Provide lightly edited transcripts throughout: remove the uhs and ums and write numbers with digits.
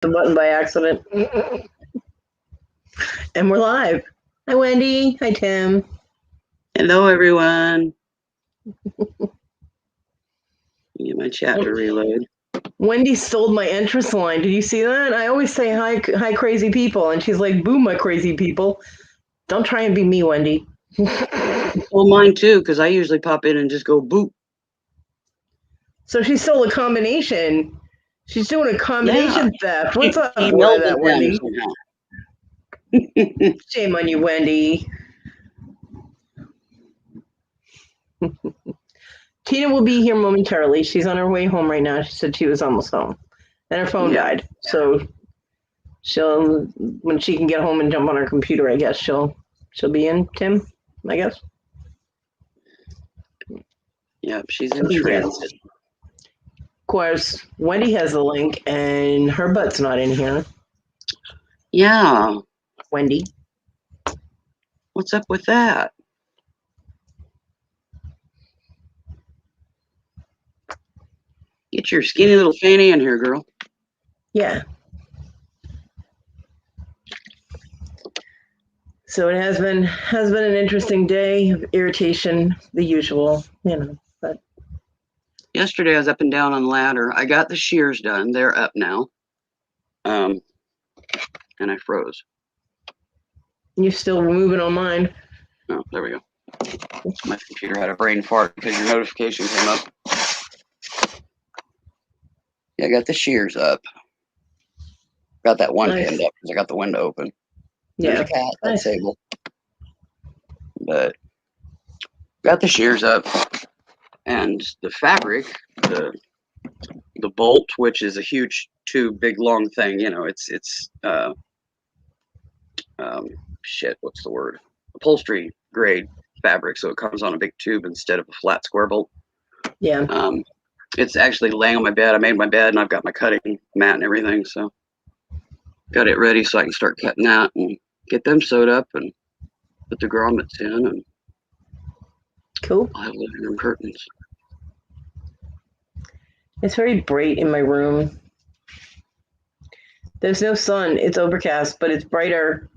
the button by accident. And we're live. Hi, Wendy. Hi, Tim. Hello, everyone. Get my chat to reload. Wendy stole my entrance line. Did you see that? I always say hi, crazy people, and she's like, "Boo, my crazy people." Don't try and be me, Wendy. Well, mine too, because I usually pop in and just go boop. So she stole a combination. She's doing a combination theft. What's up with that, Wendy? Shame on you, Wendy. Tina will be here momentarily. She's on her way home right now. She said she was almost home. And her phone died. So she'll, when she can get home and jump on her computer, I guess she'll be in, Tim, I guess. Yep, she's in transit. Of course, Wendy has the link and her butt's not in here. Yeah. Wendy. What's up with that? Get your skinny little fanny in here, girl. Yeah. So it has been an interesting day of irritation, the usual, but yesterday I was up and down on the ladder. I got the shears done. They're up now. And I froze. You're still moving on mine. Oh, there we go. My computer had a brain fart because your notification came up. Yeah, I got the shears up. Got that one pinned up because I got the window open. Yeah. There's a cat. That's Sable. But got the shears up, and the fabric, the bolt, which is a huge tube, big long thing. It's shit. What's the word? Upholstery grade fabric, so it comes on a big tube instead of a flat square bolt. Yeah. It's actually laying on my bed. I made my bed, and I've got my cutting mat and everything, so got it ready so I can start cutting that and get them sewed up and put the grommets in, and cool. I'll have living room curtains. It's very bright in my room. There's no sun. It's overcast, but it's brighter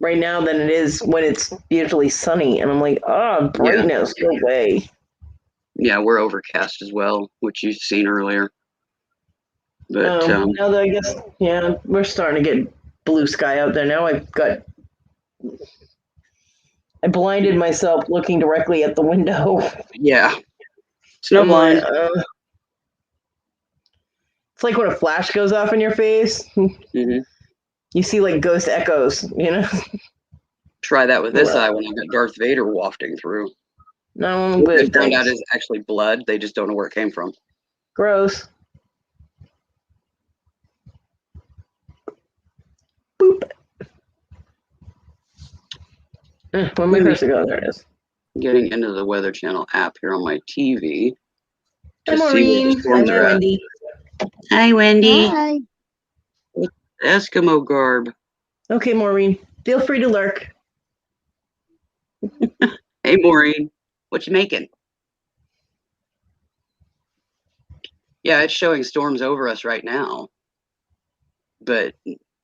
right now than it is when it's usually sunny. And I'm like, brightness, go away. Yeah, we're overcast as well, which you've seen earlier. But now that I guess, we're starting to get blue sky out there now. I blinded myself looking directly at the window. Yeah. Snow blind. It's like when a flash goes off in your face. Mm-hmm. You see like ghost echoes, Try that with this eye when I got Darth Vader wafting through. No, what they found out is actually blood. They just don't know where it came from. Gross. Boop. Where my cursor go? There it is. Getting into the Weather Channel app here on my TV. Hi, Maureen. Hi, Wendy. Hi, Wendy. Hi. Eskimo garb. Okay, Maureen. Feel free to lurk. Hey, Maureen. What you making? Yeah, it's showing storms over us right now, but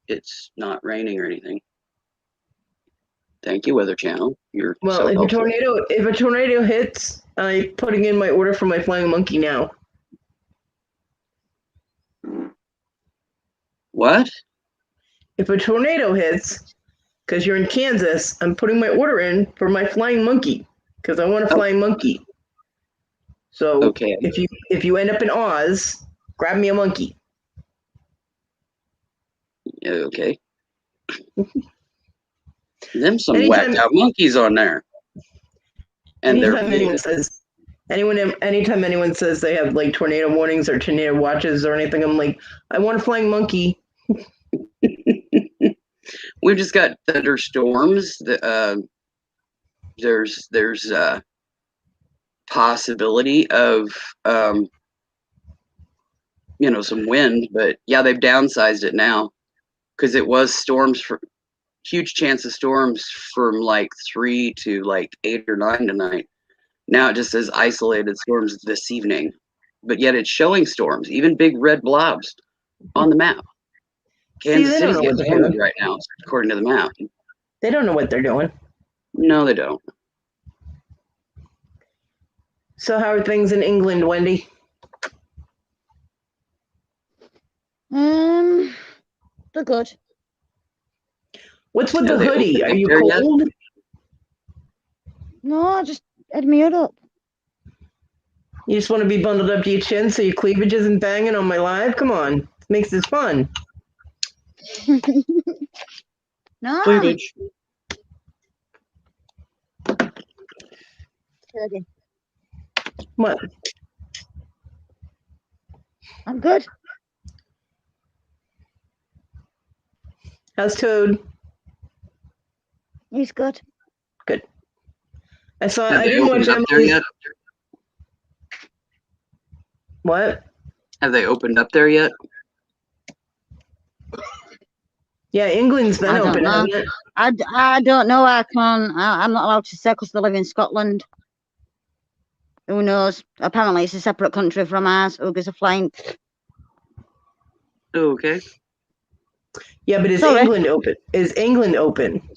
it's not raining or anything. Thank you, Weather Channel. You're so helpful. If a tornado hits, I'm putting in my order for my flying monkey now. What? If a tornado hits, because you're in Kansas, I'm putting my order in for my flying monkey because I want a flying monkey. So if you end up in Oz, grab me a monkey. Yeah, okay. Them some whacked out monkeys on there. And anytime anyone says they have like tornado warnings or tornado watches or anything, I'm like, I want a flying monkey. We've just got thunderstorms. There's possibility of some wind, but yeah, they've downsized it now because it was storms for huge chance of storms from like 3 to like 8 or 9 tonight. Now it just says isolated storms this evening, but yet it's showing storms, even big red blobs on the map. Kansas City's getting hammered right now, according to the map. They don't know what they're doing. No, they don't. So how are things in England, Wendy? They're good. What's with the hoodie? Are you cold? Yet? No, I just had me hood up. You just want to be bundled up to your chin so your cleavage isn't banging on my live? Come on. It makes this fun. No. Cleavage. What? I'm good. How's Toad? He's good. Good. I didn't watch Emily's. What? Have they opened up there yet? Yeah, England's been open, hasn't it? I don't know. I'm not allowed to say because they live in Scotland. Who knows? Apparently, it's a separate country from ours. Who gives a flying? Oh, okay. Yeah, but is England open? Is England open?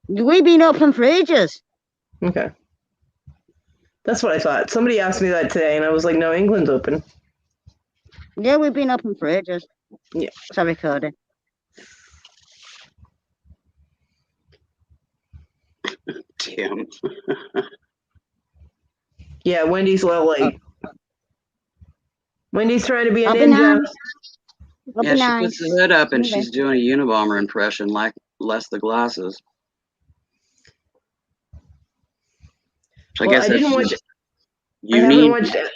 We've been open for ages. Okay. That's what I thought. Somebody asked me that today, and I was like, no, England's open. Yeah, we've been open for ages. Yeah. Sorry, Cody. Damn. Yeah, Wendy's a little late. Wendy's trying to be a ninja. Yeah, she puts the hood up and she's doing a Unabomber impression, like less the glasses. I guess I didn't watch it.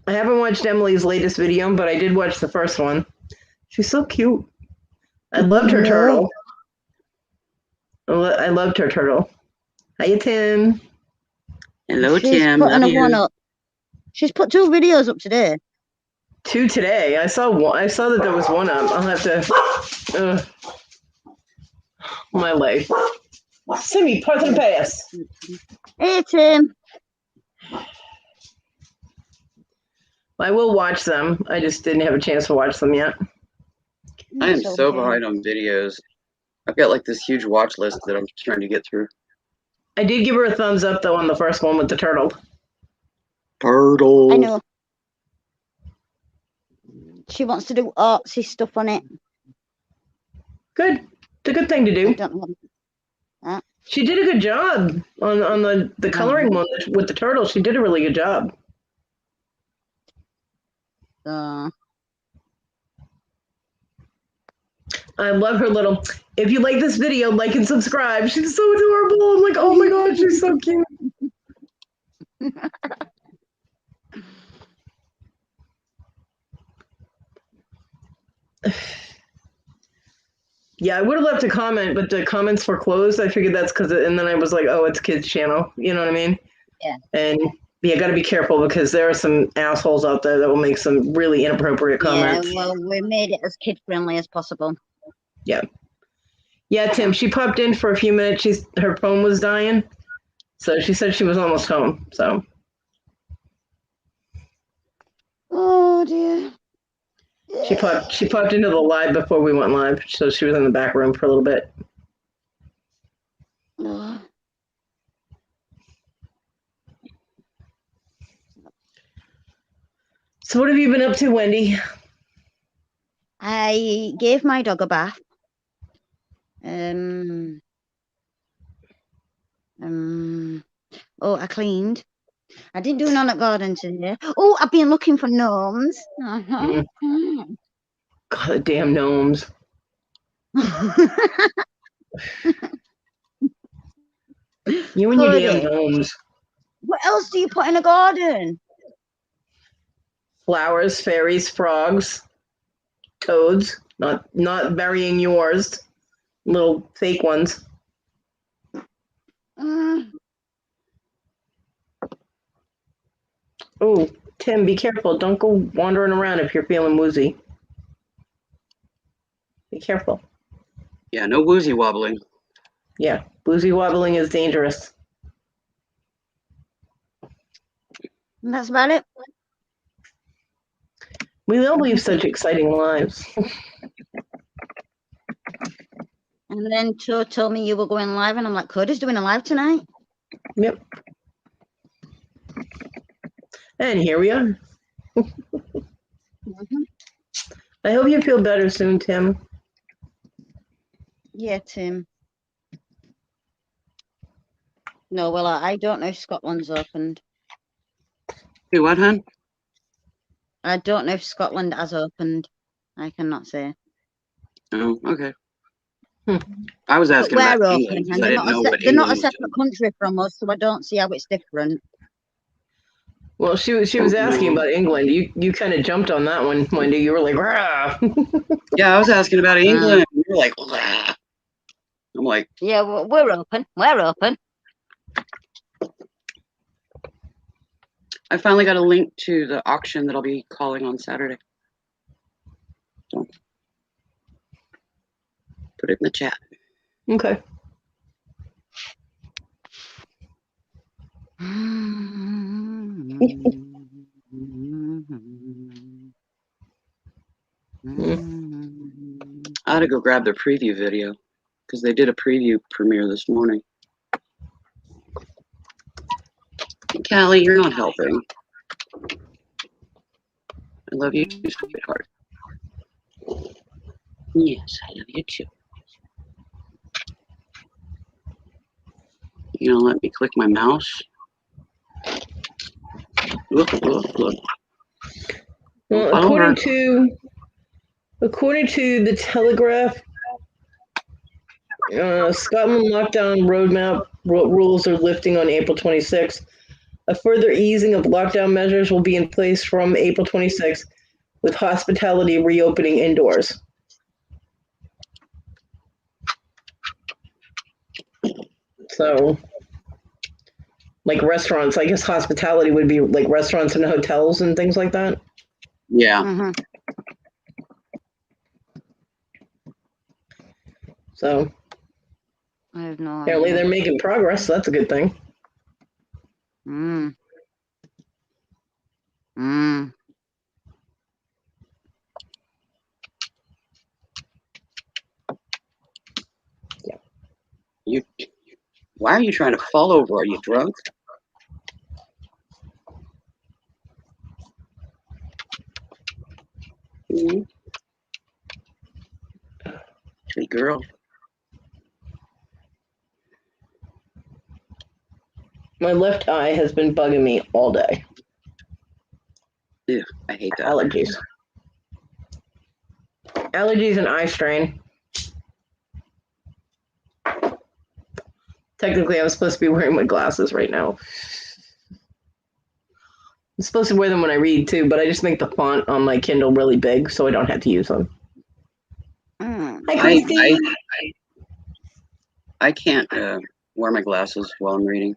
I haven't watched Emily's latest video, but I did watch the first one. She's so cute. I loved her turtle. I loved her turtle. Hiya, Tim. Hello, Tim. She's put 2 videos up today. 2 today. I saw that there was one up. I'll have to. My leg. Simmy, part and pass. Hey, Tim. I will watch them. I just didn't have a chance to watch them yet. I am so behind on videos. I've got like this huge watch list that I'm trying to get through. I did give her a thumbs up though on the first one with the turtle. I know. She wants to do artsy stuff on it. Good. It's a good thing to do. I don't know. She did a good job on the coloring one with the turtle. She did a really good job. I love her little. If you like this video, like and subscribe. She's so adorable. I'm like, oh my god, she's so cute. Yeah, I would have left a comment, but the comments were closed. I figured that's because, and then I was like, oh, it's kids' channel. You know what I mean? Yeah. And yeah, got to be careful because there are some assholes out there that will make some really inappropriate comments. Yeah, well, we made it as kid-friendly as possible. Yeah. Yeah, Tim, she popped in for a few minutes. Her phone was dying. So she said she was almost home. So. Oh, dear. She popped into the live before we went live. So she was in the back room for a little bit. Oh. So what have you been up to, Wendy? I gave my dog a bath. I cleaned. I didn't do none at garden today. Oh, I've been looking for gnomes. God, the damn gnomes. You and your damn gnomes. What else do you put in a garden? Flowers, fairies, frogs, toads. Not burying yours. Little fake ones. Oh, Tim, be careful. Don't go wandering around if you're feeling woozy. Be careful. Yeah, no woozy wobbling. Yeah, woozy wobbling is dangerous. And that's about it. We all live such exciting lives. And then Joe told me you were going live, and I'm like, Kodi's doing a live tonight. Yep. And here we are. I hope you feel better soon, Tim. Yeah, Tim. No, well, I don't know if Scotland's opened. Hey, what, hon? I don't know if Scotland has opened. I cannot say. Oh, okay. I was asking but about we're England open, because I and didn't know what they're not England a was separate doing. country from us, so I don't see how it's different. Well, she was asking about England. You kind of jumped on that one, Wendy. You were like, rah. Yeah, I was asking about England. You were like, rah. I'm like, yeah, we're open. We're open. I finally got a link to the auction that I'll be calling on Saturday. So, put it in the chat. Okay. I ought to go grab their preview video because they did a preview premiere this morning. Callie, you're not helping. I love you too, sweetheart. Yes, I love you too. You gonna let me click my mouse? Look. Well, according to the Telegraph, Scotland lockdown roadmap rules are lifting on April 26th. A further easing of lockdown measures will be in place from April 26th, with hospitality reopening indoors. So, like restaurants, I guess hospitality would be like restaurants and hotels and things like that. Yeah. So, I have no apparently idea. they're making progress. So that's a good thing. Yeah. Why are you trying to fall over? Are you drunk? Mm-hmm. Sweet girl. My left eye has been bugging me all day. Yeah, I hate that. Allergies and eye strain. Technically, I was supposed to be wearing my glasses right now. I'm supposed to wear them when I read too, but I just make the font on my Kindle really big so I don't have to use them. Hi, Christy. I can't wear my glasses while I'm reading.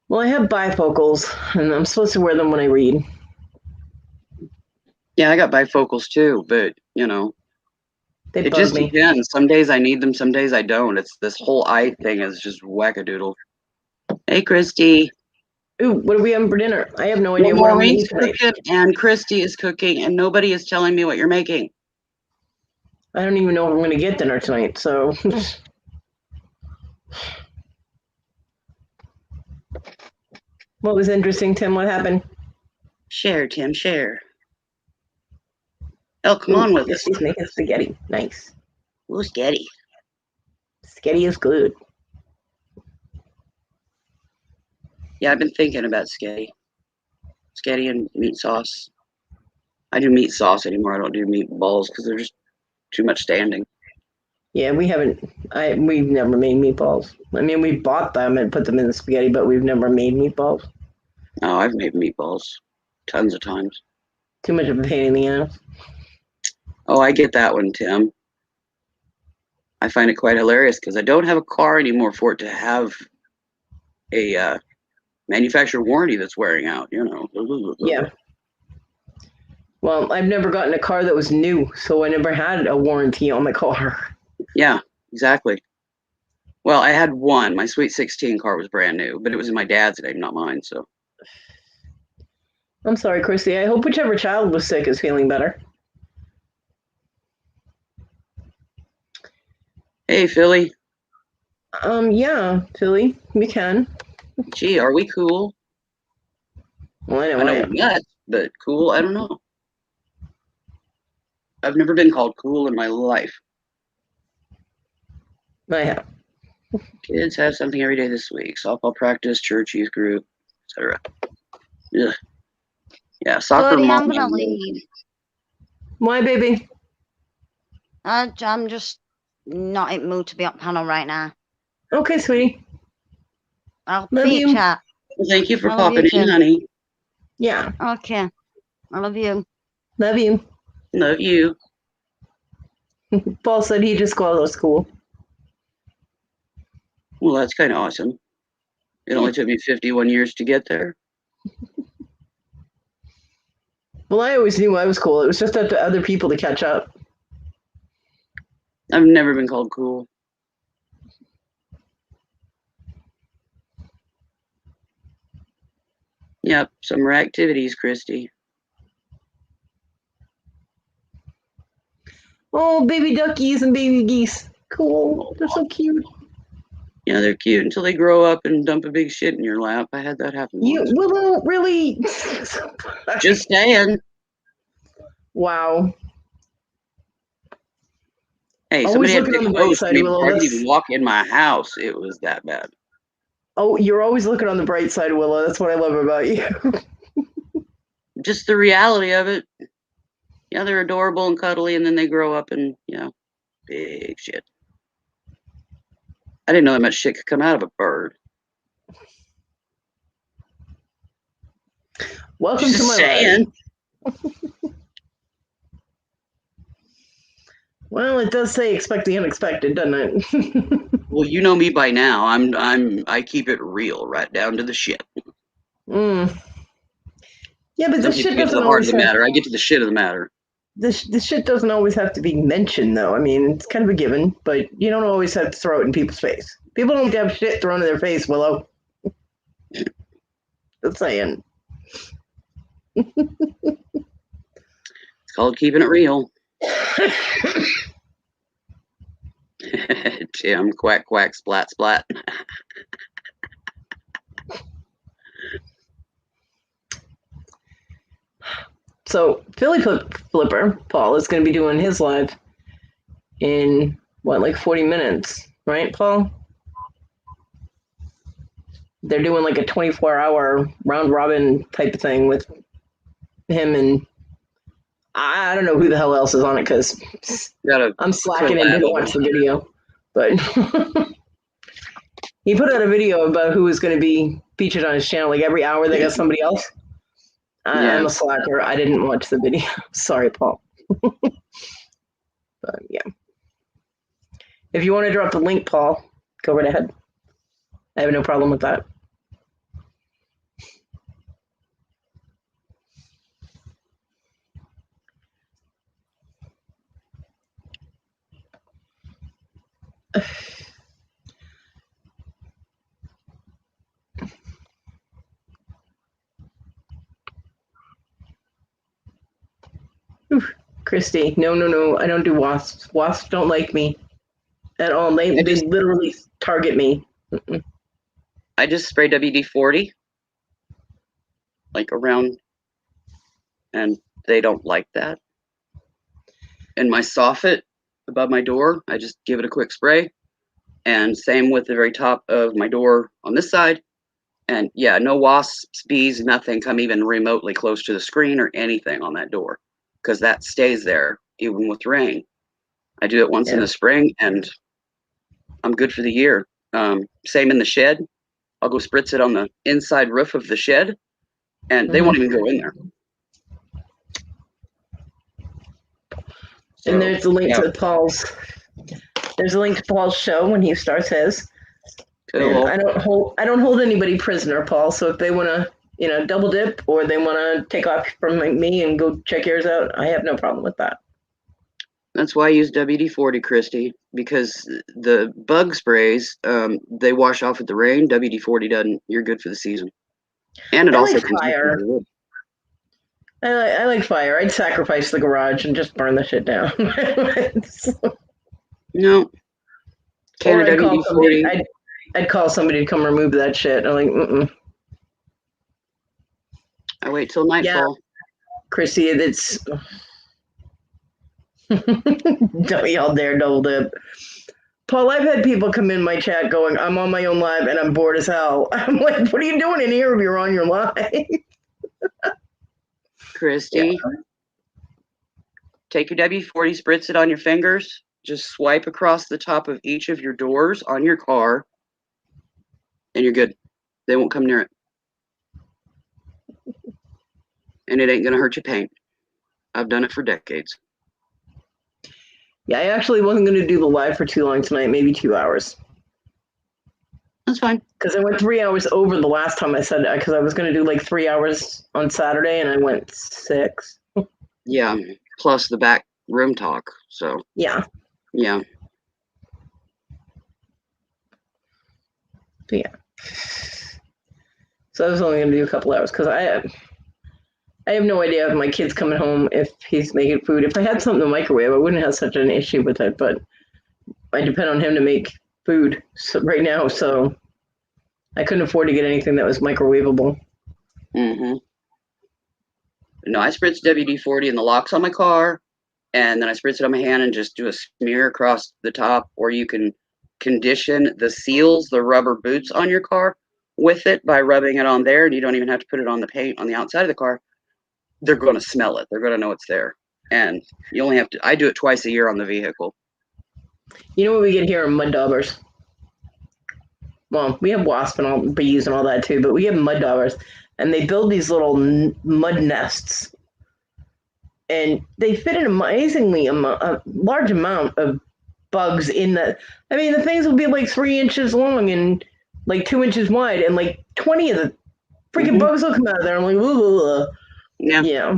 Well, I have bifocals, and I'm supposed to wear them when I read. Yeah, I got bifocals too, but you know, They it just bug me. depends. Some days I need them, some days I don't. It's this whole eye thing is just wackadoodle. Hey, Christy. Ooh, what are we having for dinner? I have no idea what I'm going to eat tonight. And Christy is cooking, and nobody is telling me what you're making. I don't even know if I'm going to get dinner tonight, so. What was interesting, Tim? What happened? Share, Tim, share. Oh, come on with us. She's making spaghetti. Nice. Ooh, spaghetti. Spaghetti is good. Yeah, I've been thinking about spaghetti. Spaghetti and meat sauce. I do meat sauce anymore. I don't do meatballs because they're just too much standing. Yeah, we've never made meatballs. I mean, we bought them and put them in the spaghetti, but we've never made meatballs. Oh, I've made meatballs tons of times. Too much of a pain in the ass. Oh, I get that one, Tim. I find it quite hilarious because I don't have a car anymore for it to have a manufacturer warranty that's wearing out, you know. Yeah. Well, I've never gotten a car that was new, so I never had a warranty on the car. Yeah, exactly. Well, I had one. My Sweet 16 car was brand new, but it was in my dad's name, not mine, so. I'm sorry, Chrissy. I hope whichever child was sick is feeling better. Hey, Philly. Yeah, Philly, we can. Gee, are we cool? Well, I know we're nuts, but cool, I don't know. I've never been called cool in my life. I have. Kids have something every day this week. Softball practice, church, youth group, etc. Yeah, soccer. Cody, Mom, I'm gonna leave. Why, baby? I'm just not in the mood to be on panel right now. Okay, sweetie. I'll love see you, chat. Well, thank you for popping in, honey. Yeah. Okay. I love you. Love you. Love you. Paul said he just called us cool. Well, that's kind of awesome. It only took me 51 years to get there. Well, I always knew I was cool. It was just up to other people to catch up. I've never been called cool. Yep, summer activities, Christy. Oh, baby duckies and baby geese. Cool. They're so cute. Yeah, they're cute until they grow up and dump a big shit in your lap. I had that happen once. Willow, really? Just saying. Wow. Hey, Always somebody had looking on to the bright host side, me Willow. before I could even walk in my house. It was that bad. Oh, you're always looking on the bright side, Willow. That's what I love about you. Just the reality of it. Yeah, they're adorable and cuddly, and then they grow up and, big shit. I didn't know that much shit could come out of a bird. Welcome to my life. Well, it does say expect the unexpected, doesn't it? Well, you know me by now. I keep it real, right down to the shit. Yeah, but the shit doesn't always have. I get to the shit of the matter. The shit doesn't always have to be mentioned, though. I mean, it's kind of a given, but you don't always have to throw it in people's face. People don't have shit thrown in their face, Willow. Just saying. It's called keeping it real. Tim, quack, quack, splat, splat. So, Philly Flipper, Paul, is going to be doing his live in, like 40 minutes, right, Paul? They're doing like a 24-hour round robin type of thing with him, and I don't know who the hell else is on it because I'm slacking and didn't watch the video. But he put out a video about who was going to be featured on his channel. Like every hour they got somebody else. I'm a slacker. I didn't watch the video. Sorry, Paul. But yeah. If you want to drop the link, Paul, go right ahead. I have no problem with that. Oof, Christy, no. I don't do wasps. Wasps don't like me at all. They literally target me. Mm-mm. I just spray WD-40 like around, and they don't like that. And my soffit above my door, I just give it a quick spray. And same with the very top of my door on this side. And yeah, no wasps, bees, nothing come even remotely close to the screen or anything on that door because that stays there even with rain. I do it once in the spring and I'm good for the year. Same in the shed. I'll go spritz it on the inside roof of the shed and they won't even go in there. So, and there's a link to Paul's. There's a link to Paul's show when he starts his. Cool. I don't hold anybody prisoner, Paul. So if they want to, double dip or they want to take off from me and go check yours out, I have no problem with that. That's why I use WD-40, Christy, because the bug sprays, they wash off with the rain. WD-40 doesn't. You're good for the season. And it also like fire. I like fire. I'd sacrifice the garage and just burn the shit down. No. can of WD-40. I'd call somebody to come remove that shit. I'm like, I wait till nightfall. Yeah, Chrissy, it's don't y'all dare double dip. Paul, I've had people come in my chat going, I'm on my own live and I'm bored as hell. I'm like, what are you doing in here if you're on your live? Christy, take your WD-40, spritz it on your fingers, just swipe across the top of each of your doors on your car, and you're good. They won't come near it. And it ain't going to hurt your paint. I've done it for decades. Yeah, I actually wasn't going to do the live for too long tonight, maybe 2 hours. That's fine. Because I went 3 hours over the last time I said that, because I was going to do like 3 hours on Saturday, and I went 6. Yeah, plus the back room talk, so. Yeah. Yeah. But yeah. So I was only going to do a couple hours, because I have no idea if my kid's coming home, if he's making food. If I had something in the microwave, I wouldn't have such an issue with it, but I depend on him to make food right now, so I couldn't afford to get anything that was microwavable. Mm-hmm. No, I spritz WD-40 in the locks on my car, and then I spritz it on my hand and just do a smear across the top, or you can condition the seals, the rubber boots on your car with it by rubbing it on there, and you don't even have to put it on the paint on the outside of the car. They're going to smell it. They're going to know it's there. And you only have to, I do it twice a year on the vehicle. You know what we get here are mud daubers. Well, we have wasp and all, bees and all that too, but we have mud daubers, and they build these little mud nests, and they fit an amazingly a large amount of bugs in the. I mean, the things will be like 3 inches long and like 2 inches wide, and like 20 of the freaking bugs will come out of there. I'm like, ugh. Yeah. Yeah.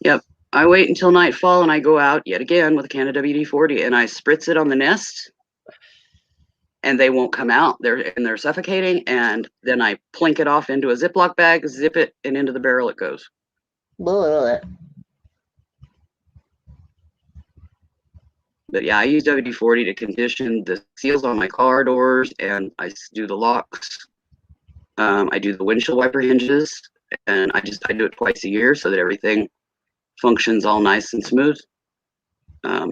Yep. I wait until nightfall and I go out yet again with a can of WD-40 and I spritz it on the nest, and they won't come out. They're suffocating, and then I plink it off into a Ziploc bag, zip it, and into the barrel it goes. Blah. But yeah, I use WD-40 to condition the seals on my car doors, and I do the locks. I do the windshield wiper hinges, and I do it twice a year so that everything functions all nice and smooth. I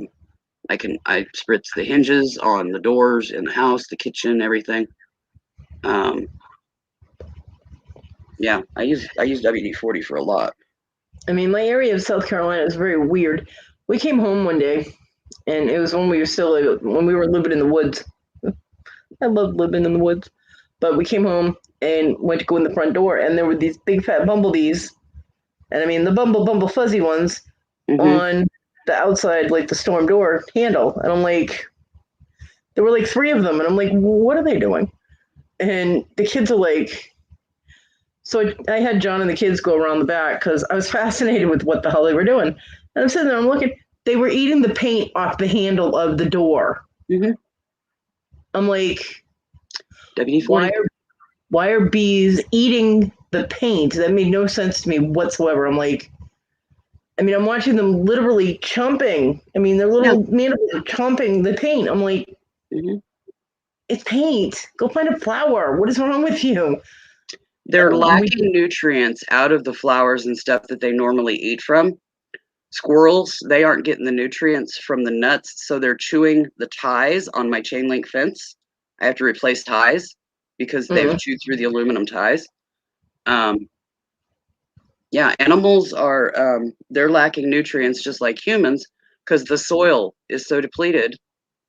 spritz the hinges on the doors in the house, the kitchen, everything. Yeah, I use WD-40 for a lot. I mean, my area of South Carolina is very weird. We came home one day, and it was when we were living in the woods. I love living in the woods. But we came home and went to go in the front door, and there were these big fat bumblebees, and I mean the bumble fuzzy ones on the outside, like the storm door handle. And I'm like, there were like 3 of them, and I'm like, what are they doing? And the kids are like, so I had John and the kids go around the back because I was fascinated with what the hell they were doing. And I'm sitting there, I'm looking, they were eating the paint off the handle of the door. I'm like, WD-40. Why are bees eating the paint? That made no sense to me whatsoever. I'm like, I mean, I'm watching them literally chomping. I mean, their little mandibles are chomping the paint. I'm like, it's paint. Go find a flower. What is wrong with you? They're lacking nutrients out of the flowers and stuff that they normally eat from. Squirrels, they aren't getting the nutrients from the nuts, so they're chewing the ties on my chain link fence. I have to replace ties because they've chewed through the aluminum ties. Yeah, animals are, they're lacking nutrients just like humans because the soil is so depleted.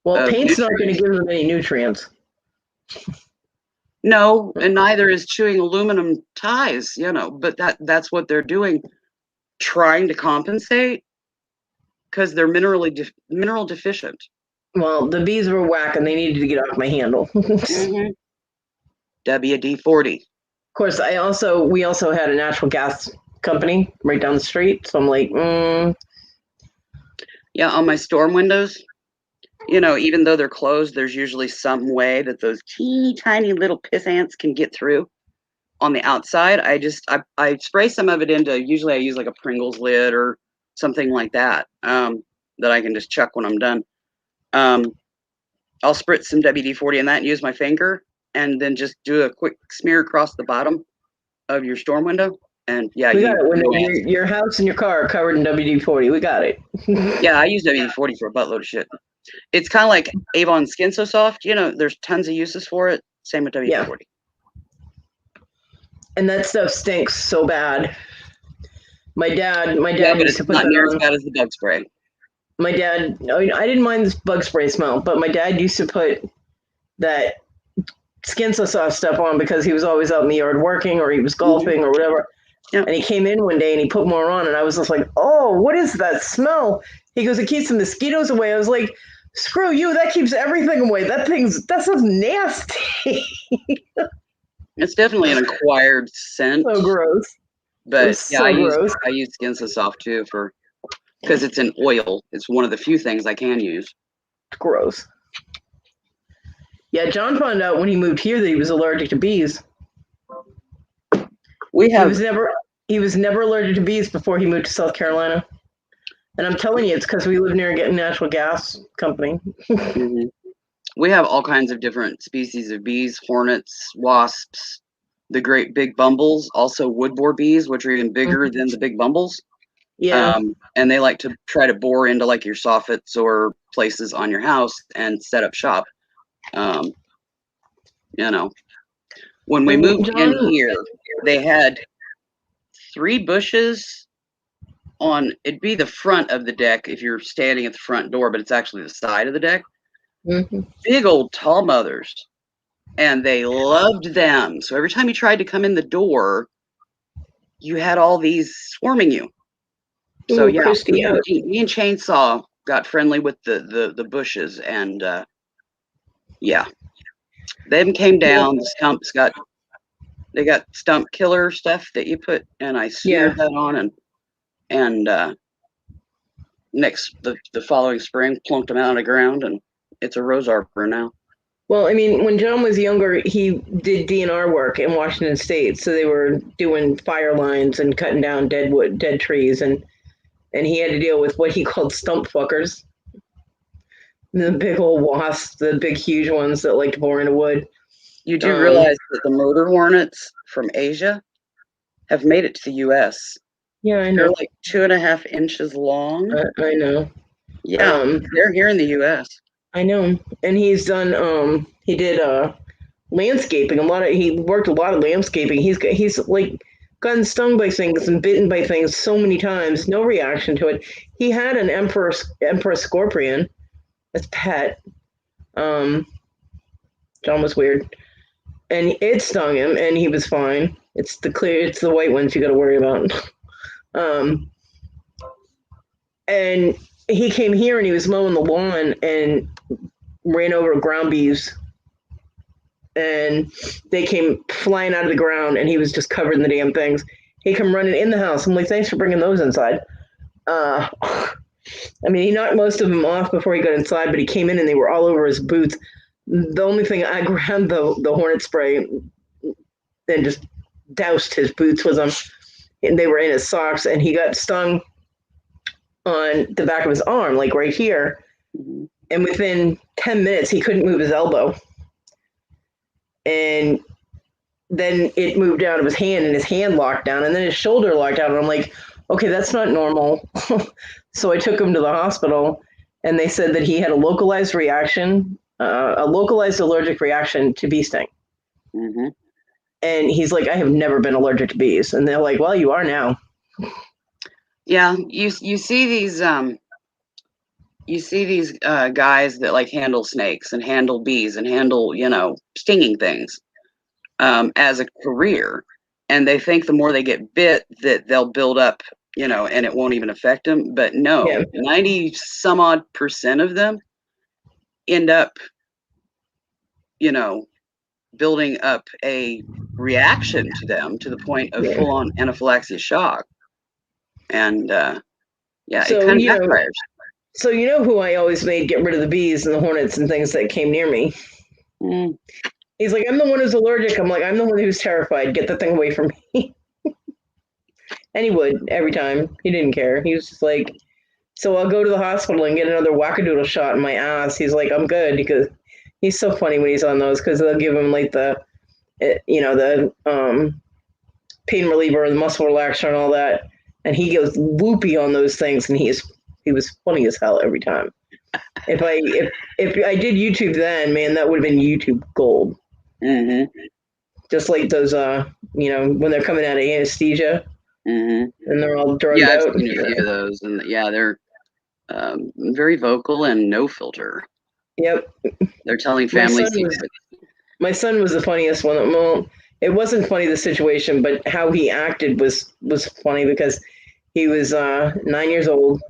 Well, paint's not going to give them any nutrients. No, and neither is chewing aluminum ties, but that's what they're doing, trying to compensate because they're mineral deficient. Well, the bees were whack and they needed to get off my handle. WD-40. Of course, we also had a natural gas company right down the street, so I'm like, Yeah, on my storm windows, even though they're closed, there's usually some way that those teeny tiny little piss ants can get through. On the outside, I spray some of it into, usually I use like a Pringles lid or something like that, that I can just chuck when I'm done. I'll spritz some WD-40 in that and use my finger, and then just do a quick smear across the bottom of your storm window. And yeah, we got it. Your house and your car are covered in WD-40. We got it. Yeah, I use WD-40 for a buttload of shit. It's kind of like Avon Skin So Soft. There's tons of uses for it. Same with WD-40. Yeah. And that stuff stinks so bad. My dad used to put that on. Not near as bad as the bug spray. My dad, I didn't mind this bug spray smell, but my dad used to put that Skin So Soft stuff on because he was always out in the yard working, or he was golfing or whatever. Yep. And he came in one day and he put more on, and I was just like, oh, what is that smell? He goes, it keeps the mosquitoes away. I was like, screw you, that keeps everything away. That stuff's nasty. It's definitely an acquired scent. So gross. But yeah, I use Skin So Soft too because it's an oil. It's one of the few things I can use. Gross. Yeah, John found out when he moved here that he was allergic to bees. He was never allergic to bees before he moved to South Carolina. And I'm telling you, it's because we live near a natural gas company. We have all kinds of different species of bees, hornets, wasps, the great big bumbles, also wood borer bees, which are even bigger than the big bumbles. Yeah. And they like to try to bore into like your soffits or places on your house and set up shop. When we moved in here, they had 3 bushes on, it'd be the front of the deck if you're standing at the front door, but it's actually the side of the deck. Big old tall mothers, and they loved them. So every time you tried to come in the door, you had all these swarming you. So yeah, me and Chainsaw got friendly with the bushes, and yeah, them came down. The stumps got stump killer stuff that you put, and I smeared that on, and the following spring plunked them out of the ground, and it's a rose arbor now. Well, I mean, when John was younger, he did DNR work in Washington State, so they were doing fire lines and cutting down dead trees, and he had to deal with what he called stump fuckers, the big old wasps, the big huge ones that like to bore into wood. You do realize that the murder hornets from Asia have made it to the U.S. Yeah, I know. They're like 2.5 inches long. I know. Yeah, they're here in the U.S. I know, and he's done. He did landscaping. He worked a lot of landscaping. He's like gotten stung by things and bitten by things so many times. No reaction to it. He had an emperor scorpion as pet. John was weird, and it stung him, and he was fine. It's the white ones you got to worry about. And he came here and he was mowing the lawn and ran over ground bees, and they came flying out of the ground, and he was just covered in the damn things. He come running in the house. I'm like, thanks for bringing those inside. I mean, he knocked most of them off before he got inside, but he came in and they were all over his boots. The only thing, I grabbed the hornet spray and just doused his boots with them, and they were in his socks, and he got stung on the back of his arm, like right here. And within 10 minutes, he couldn't move his elbow. And then it moved out of his hand, and his hand locked down, and then his shoulder locked out. And I'm like, okay, that's not normal. So I took him to the hospital, and they said that he had a localized reaction, a localized allergic reaction to bee sting. And he's like, I have never been allergic to bees. And they're like, well, you are now. Yeah, you see these guys that like handle snakes and handle bees and handle stinging things as a career, and they think the more they get bit that they'll build up and it won't even affect them. But no, 90 some odd % of them end up building up a reaction to them to the point of full-on anaphylaxis shock. And so, it kind of backfires. So who I always made get rid of the bees and the hornets and things that came near me? He's like, I'm the one who's allergic. I'm like, I'm the one who's terrified. Get the thing away from me. And he would every time. He didn't care. He was just like, So I'll go to the hospital and get another wackadoodle shot in my ass. He's like, I'm good, because he's so funny when he's on those, because they'll give him like the pain reliever and the muscle relaxer and all that, and he goes loopy on those things, and he was funny as hell every time. If I did YouTube then, man, that would have been YouTube gold. Mm-hmm. Just like those, when they're coming out of anesthesia, and they're all drugged I've out. seen a few of those, and they're very vocal and no filter. Yep. They're telling family secrets. My son was the funniest one. Well, it wasn't funny, the situation, but how he acted was funny, because he was 9 years old,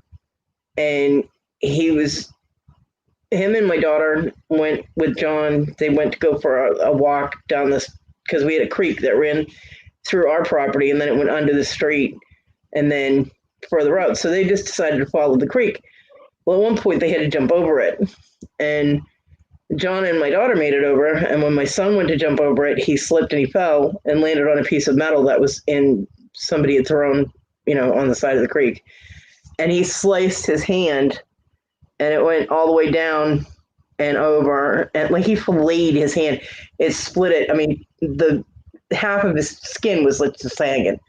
and him and my daughter went with John. They went to go for a walk down this, because we had a creek that ran through our property, and then it went under the street and then further out. So they just decided to follow the creek. Well, at one point they had to jump over it, and John and my daughter made it over. And when my son went to jump over it, he slipped and he fell and landed on a piece of metal that was somebody had thrown, on the side of the creek. And he sliced his hand, and it went all the way down and over, and like he filleted his hand. It split it. I mean, the half of his skin was like just hanging.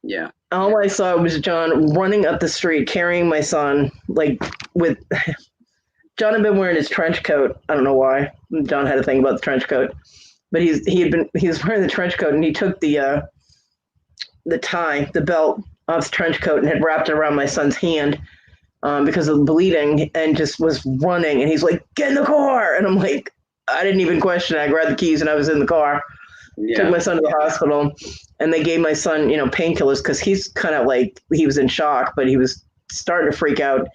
Yeah. All I saw was John running up the street carrying my son, like with John had been wearing his trench coat. I don't know why. John had a thing about the trench coat, but he was wearing the trench coat, and he took the tie, the belt off the trench coat, and had wrapped it around my son's hand, because of the bleeding, and just was running. And he's like, "Get in the car!" And I'm like, I didn't even question it. I grabbed the keys and I was in the car. Yeah. Took my son to the hospital, and they gave my son, painkillers, because he's kind of like, he was in shock, but he was starting to freak out.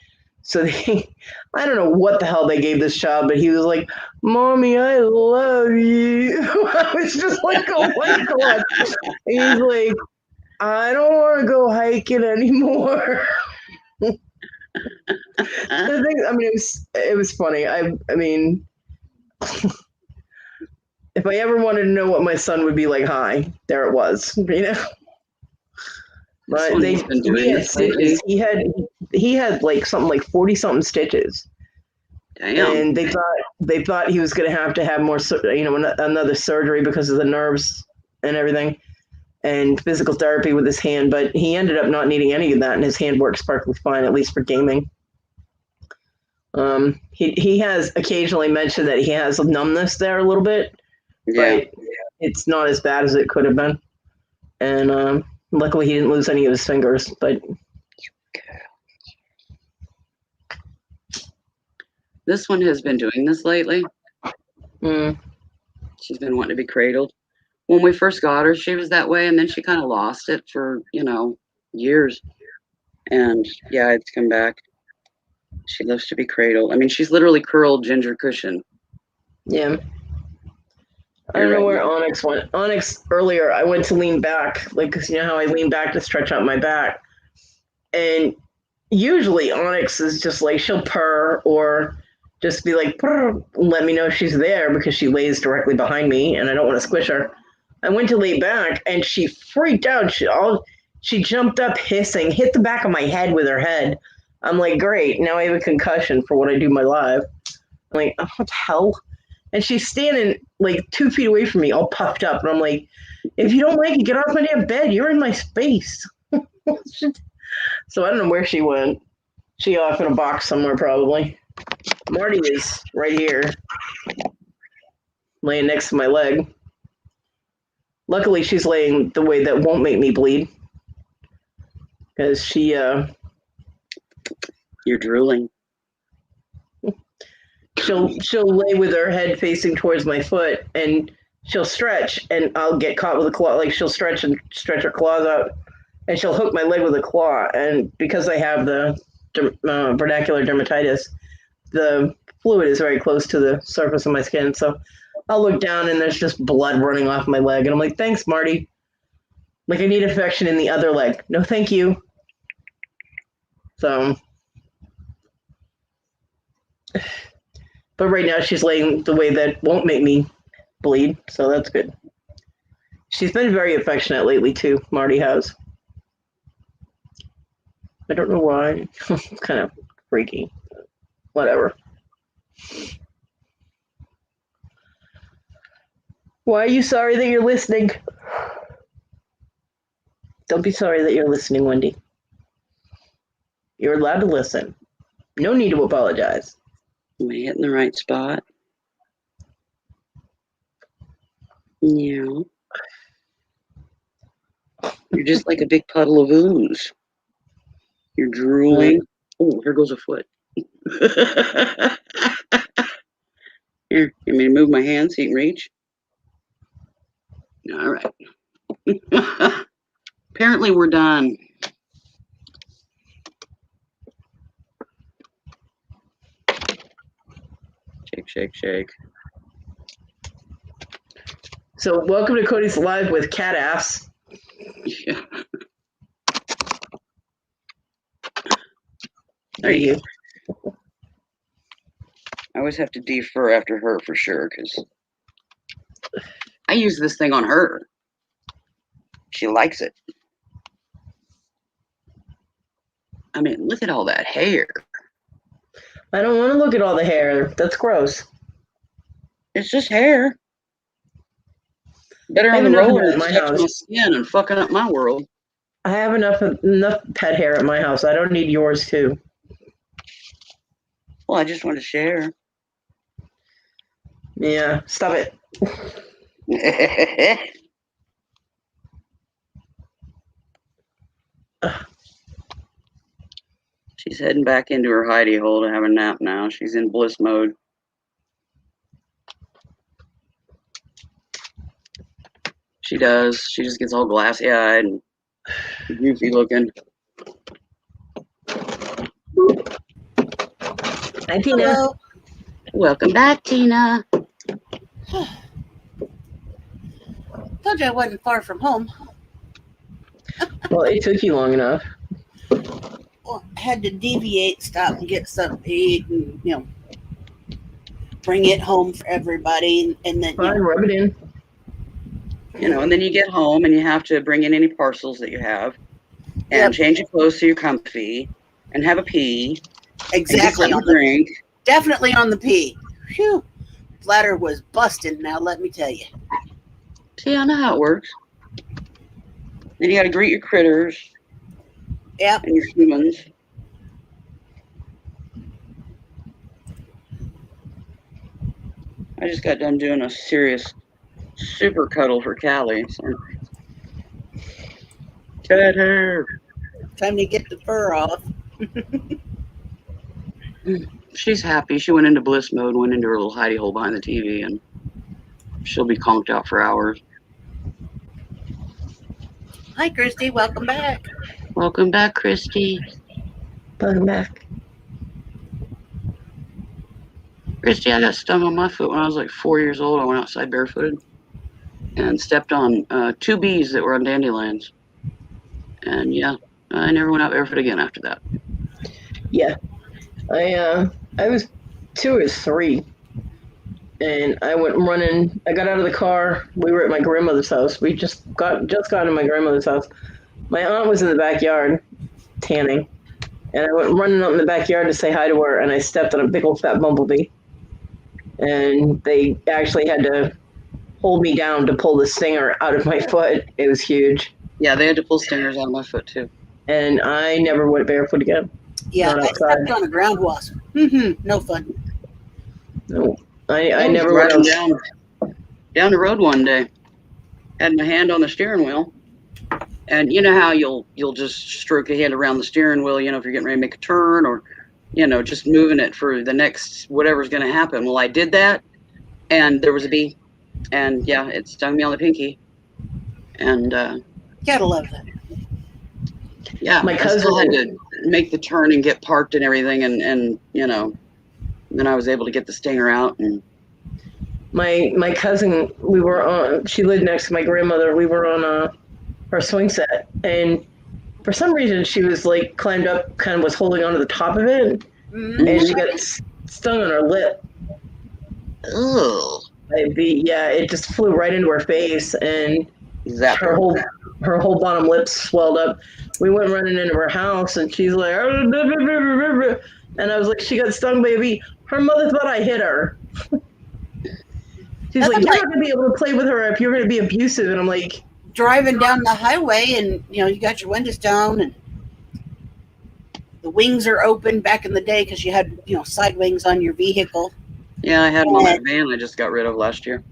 So I don't know what the hell they gave this child, but he was like, "Mommy, I love you." I was just like, oh my God. He's like, "I don't want to go hiking anymore." It was funny. I mean, if I ever wanted to know what my son would be like, there it was, But he had like something like 40 something stitches. Damn. And they thought he was going to have more, another surgery because of the nerves and everything, and physical therapy with his hand. But he ended up not needing any of that, and his hand works perfectly fine, at least for gaming. He has occasionally mentioned that he has a numbness there a little bit, but it's not as bad as it could have been. And luckily he didn't lose any of his fingers. But this one has been doing this lately. She's been wanting to be cradled. When we first got her, she was that way, and then she kind of lost it for, years. And it's come back. She loves to be cradled. I mean, she's literally curled ginger cushion. Yeah. I don't know where Onyx went. Onyx, earlier, I went to lean back, because you know how I lean back to stretch out my back. And usually Onyx is just like, she'll purr or just be like, purr, let me know she's there, because she lays directly behind me and I don't want to squish her. I went to lay back and she freaked out. She jumped up hissing, hit the back of my head with her head. I'm like, great, now I have a concussion for when I do my live. I'm like, oh, what the hell? And she's standing like 2 feet away from me, all puffed up. And I'm like, if you don't like it, get off my damn bed. You're in my space. So I don't know where she went. She off in a box somewhere, probably. Marty is right here, laying next to my leg. Luckily, she's laying the way that won't make me bleed. Because she... You're drooling. She'll lay with her head facing towards my foot, and she'll stretch, and I'll get caught with a claw. Like, she'll stretch her claws out, and she'll hook my leg with a claw. And because I have the vernacular dermatitis, the fluid is very close to the surface of my skin. So I'll look down, and there's just blood running off my leg. And I'm like, thanks, Marty. Like, I need affection in the other leg. No, thank you. So... But right now she's laying the way that won't make me bleed, so that's good. She's been very affectionate lately too, Marty has. I don't know why. It's kind of freaky. Whatever. Why are you sorry that you're listening? Don't be sorry that you're listening, Wendy. You're allowed to listen. No need to apologize. Am I hitting the right spot? Yeah. You're just like a big puddle of ooze. You're drooling. Oh, here goes a foot. Here, you mean to move my hand so you can reach? All right. Apparently we're done. Shake, shake, shake. So welcome to Cody's Live with Cat Ass. Yeah. There you go. I always have to defer after her for sure, because I use this thing on her. She likes it. I mean, look at all that hair. I don't want to look at all the hair. That's gross. It's just hair. Better on the roller than touching my skin and fucking up my world. I have enough pet hair at my house. I don't need yours too. Well, I just want to share. Yeah, stop it. She's heading back into her hidey hole to have a nap now. She's in bliss mode. She does. She just gets all glassy-eyed and goofy looking. Hi, Tina. Hello. Welcome back, Tina. Told you I wasn't far from home. Well, it took you long enough. Well, I had to deviate, stop and get something to eat, and bring it home for everybody, and then Fine, rub it in. And then you get home and you have to bring in any parcels that you have, and change your clothes so you're comfy, and have a pee. Exactly. On the drink. Definitely on the pee. Phew. Bladder was busting. Now let me tell you. See, I know how it works. Then you got to greet your critters. Yep. And your humans. I just got done doing a serious super cuddle for Callie. So. Cat hair. Time to get the fur off. She's happy. She went into bliss mode, went into her little hidey hole behind the TV, and she'll be conked out for hours. Hi, Christy. Welcome back. Welcome back, Christy. Welcome back. Christy, I got stung on my foot when I was like 4 years old. I went outside barefooted and stepped on 2 bees that were on dandelions. And yeah, I never went out barefoot again after that. Yeah. I was 2 or 3. And I went running. I got out of the car. We were at my grandmother's house. We just got into my grandmother's house. My aunt was in the backyard tanning. And I went running out in the backyard to say hi to her, and I stepped on a big old fat bumblebee. And they actually had to hold me down to pull the stinger out of my foot. It was huge. Yeah, they had to pull stingers out of my foot too. And I never went barefoot again. Yeah, I stepped on a ground wasp. No fun. No, I never went out. Down the road one day. Had my hand on the steering wheel. And you know how you'll just stroke a hand around the steering wheel, if you're getting ready to make a turn or, just moving it for the next whatever's going to happen. Well, I did that, and there was a bee, and yeah, it stung me on the pinky. And gotta love that. Yeah, my cousin still had to make the turn and get parked and everything, and then I was able to get the stinger out. And my cousin, she lived next to my grandmother. We were on her swing set, and for some reason she was like climbed up, kind of was holding onto the top of it, and she got stung on her lip. Oh, Yeah, it just flew right into her face, and Zapper. Her whole bottom lip swelled up. We went running into her house, and she's like, and I was like, she got stung by a bee. Her mother thought I hit her. She's like, you're not gonna be able to play with her if you're gonna be abusive. And I'm like, driving down the highway, and you got your windows down, and the wings are open. Back in the day, because you had side wings on your vehicle. Yeah, I had them on that van I just got rid of last year.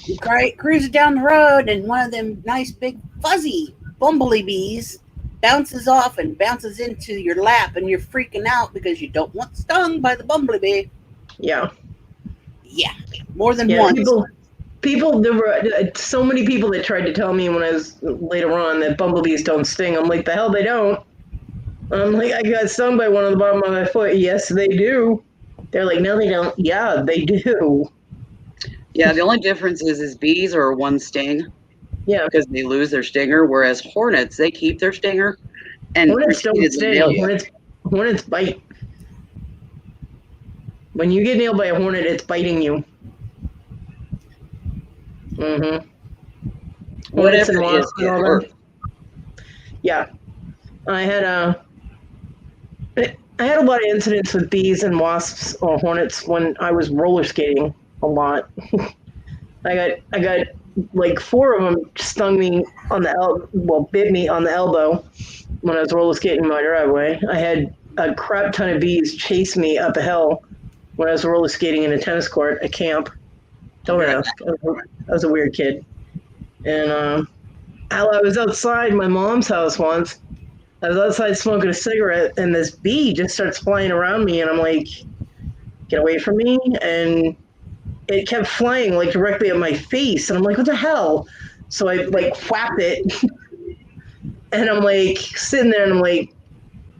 You cruise down the road, and one of them nice big fuzzy bumblebee bees bounces off and bounces into your lap, and you're freaking out because you don't want stung by the bumblebee. Yeah, more than once. People, there were so many people that tried to tell me when I was later on that bumblebees don't sting. I'm like, the hell they don't. I'm like, I got stung by one on the bottom of my foot. Yes, they do. They're like, no, they don't. Yeah, they do. Yeah, the only difference is bees are one sting. Yeah. Because they lose their stinger, whereas hornets, they keep their stinger. And hornets don't sting. Hornets bite. When you get nailed by a hornet, it's biting you. Mm-hmm. Whatever it is, it hurts. Yeah. I had a lot of incidents with bees and wasps or hornets when I was roller skating a lot. I got like 4 of them stung me on the bit me on the elbow when I was roller skating in my driveway. I had a crap ton of bees chase me up a hill when I was roller skating in a tennis court at camp. Don't ask. I was a weird kid. And I was outside my mom's house once. I was outside smoking a cigarette, and this bee just starts flying around me, and I'm like, get away from me. And it kept flying like directly at my face, and I'm like, what the hell? So I like whacked it, and I'm like sitting there, and I'm like,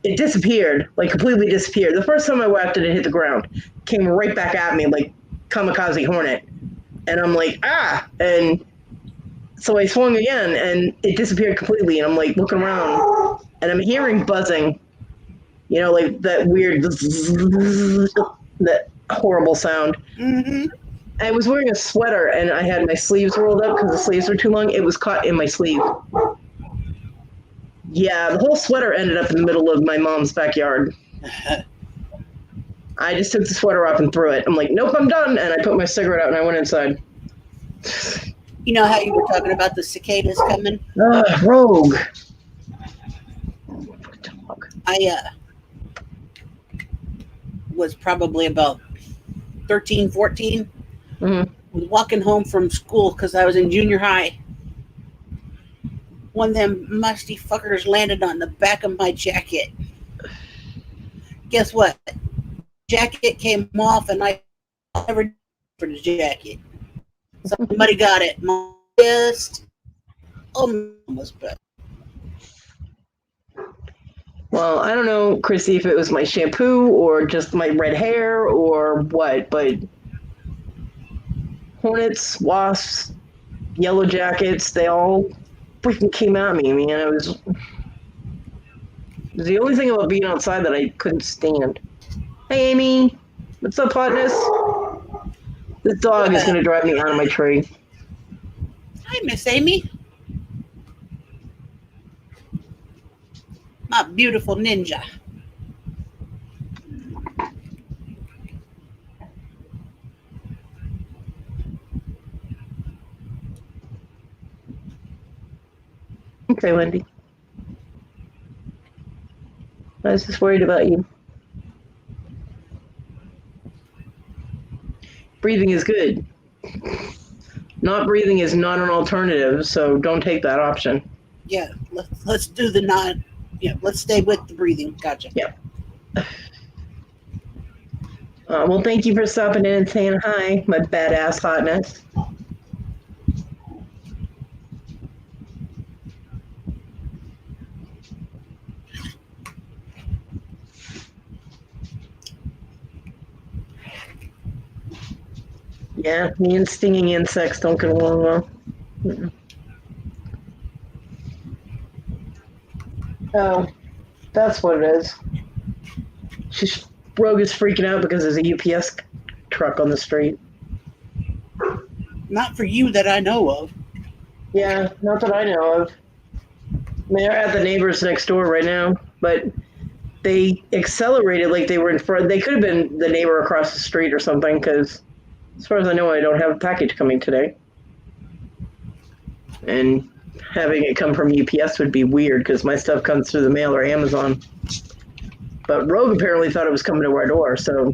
it disappeared, like completely disappeared. The first time I whacked it, it hit the ground, came right back at me like kamikaze hornet, and I'm like, and so I swung again, and it disappeared completely, and I'm like looking around, and I'm hearing buzzing, like that weird, that horrible sound. Mm-hmm. I was wearing a sweater, and I had my sleeves rolled up because the sleeves were too long. It was caught in my sleeve. Yeah, the whole sweater ended up in the middle of my mom's backyard. I just took the sweater off and threw it. I'm like, nope, I'm done. And I put my cigarette out and I went inside. You know how you were talking about the cicadas coming? Rogue. I was probably about 13, 14. Mm-hmm. Was walking home from school because I was in junior high. One of them musty fuckers landed on the back of my jacket. Guess what? Jacket came off, and I never for the jacket. Somebody got it. My wrist almost broke. Well, I don't know, Chrissy, if it was my shampoo or just my red hair or what, but hornets, wasps, yellow jackets, they all freaking came at me, man. It was the only thing about being outside that I couldn't stand. Hey, Amy. What's up, hotness? This dog is going to drive me out of my tree. Hi, Miss Amy. My beautiful ninja. Okay, Wendy. I was just worried about you. Breathing is good. Not breathing is not an alternative, so don't take that option. Yeah, let's do the non. Yeah, let's stay with the breathing. Gotcha. Yeah. Well, thank you for stopping in and saying hi, my badass hotness. Yeah, me and stinging insects don't get along well. Mm-mm. Oh, that's what it is. Rogue is freaking out because there's a UPS truck on the street. Not for you that I know of. Yeah, not that I know of. I mean, they're at the neighbors next door right now, but they accelerated like they were in front. They could have been the neighbor across the street or something, because as far as I know, I don't have a package coming today. And having it come from UPS would be weird because my stuff comes through the mail or Amazon. But Rogue apparently thought it was coming to our door, so.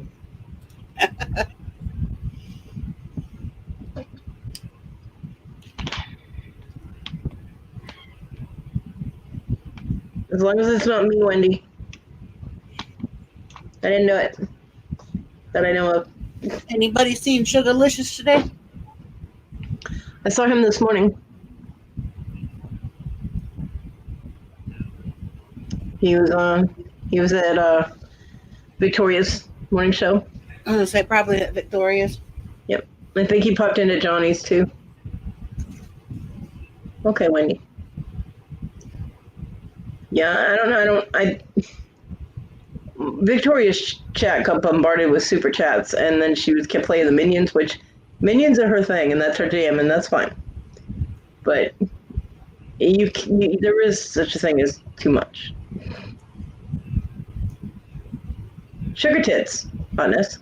As long as it's not me, Wendy. I didn't know it. That I know of. Anybody seen Sugarlicious today? I saw him this morning. He was at Victoria's morning show. I'm gonna say probably at Victoria's. Yep. I think he popped into Johnny's too. Okay, Wendy. Yeah, I don't know. Victoria's chat got bombarded with super chats, and then she kept playing the Minions, which Minions are her thing, and that's her jam, and that's fine. But there is such a thing as too much. Sugar tits, honest.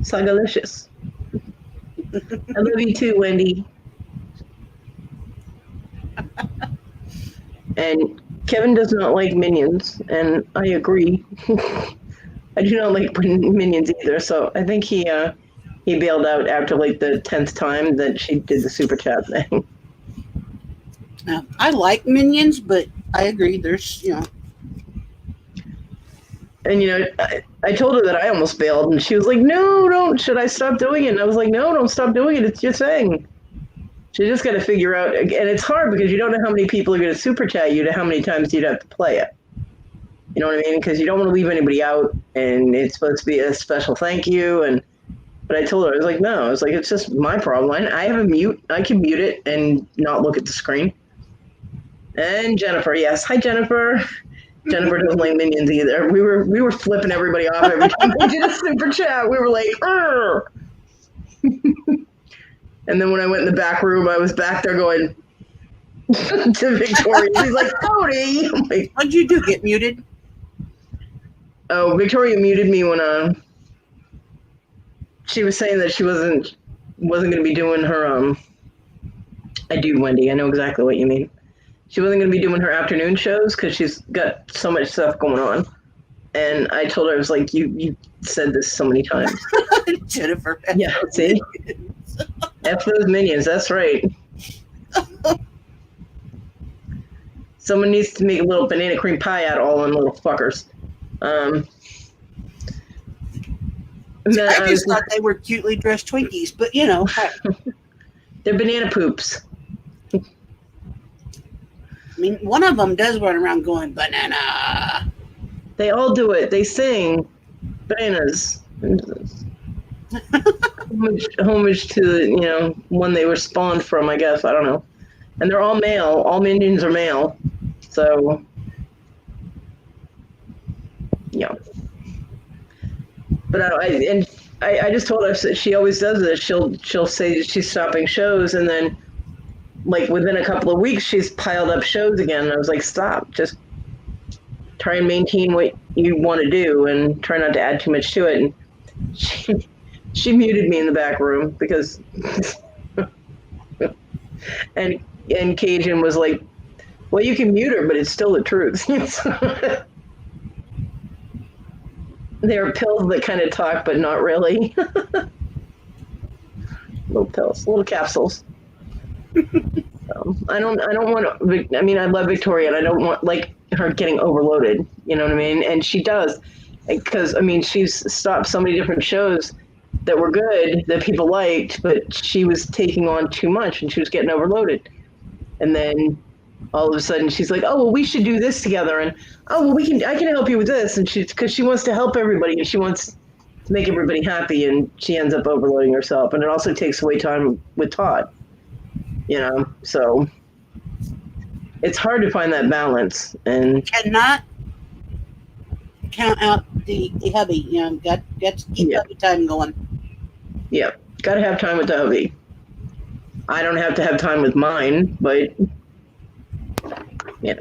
Sagalicious. I love you too, Wendy. And Kevin does not like Minions, and I agree. I do not like Minions either, so I think he bailed out after like the 10th time that she did the super chat thing. I like Minions, but I agree. There's, And I told her that I almost bailed, and she was like, "No, don't. Should I stop doing it?" And I was like, "No, don't stop doing it. It's your thing." So you just got to figure out, and it's hard because you don't know how many people are going to super chat you to how many times you'd have to play it. You know what I mean? Because you don't want to leave anybody out, and it's supposed to be a special thank you. But I told her, I was like, no, I was like, it's just my problem. I have a mute. I can mute it and not look at the screen. And Jennifer, yes, hi Jennifer. Jennifer doesn't like Minions either. We were flipping everybody off every time we did a super chat. We were like, "Arr!" And then when I went in the back room, I was back there going to Victoria. She's like, "Cody," I'm like, what'd you do? Get muted? Oh, Victoria muted me when she was saying that she wasn't going to be doing her I do, Wendy. I know exactly what you mean. She wasn't going to be doing her afternoon shows because she's got so much stuff going on. And I told her, I was like, you said this so many times. Jennifer. Yeah, see? F those Minions, that's right. Someone needs to make a little banana cream pie out of all them little fuckers. I just thought they were cutely dressed Twinkies, but they're banana poops. I mean, one of them does run around going banana. They all do it. They sing bananas. homage to the one they were spawned from, I guess. I don't know. And they're all male. All Minions are male. So yeah. But I just told her that she always does this. She'll say she's stopping shows, and then like within a couple of weeks she's piled up shows again. And I was like, stop. Just try and maintain what you want to do, and try not to add too much to it. And she muted me in the back room because and Cajun was like, well, you can mute her, but it's still the truth. There are pills that kind of talk, but not really. Little pills, little capsules. I don't want to. I mean, I love Victoria, and I don't want like her getting overloaded. You know what I mean? And she does, because I mean, she's stopped so many different shows that were good that people liked, but she was taking on too much, and she was getting overloaded. And then all of a sudden, she's like, "Oh, well, we should do this together," and "Oh, well, I can help you with this," and because she wants to help everybody, and she wants to make everybody happy, and she ends up overloading herself, and it also takes away time with Todd. So it's hard to find that balance, and cannot count out the hubby. Got to keep hubby time going. Yeah, Gotta have time with the hubby. I don't have to have time with mine, but yeah.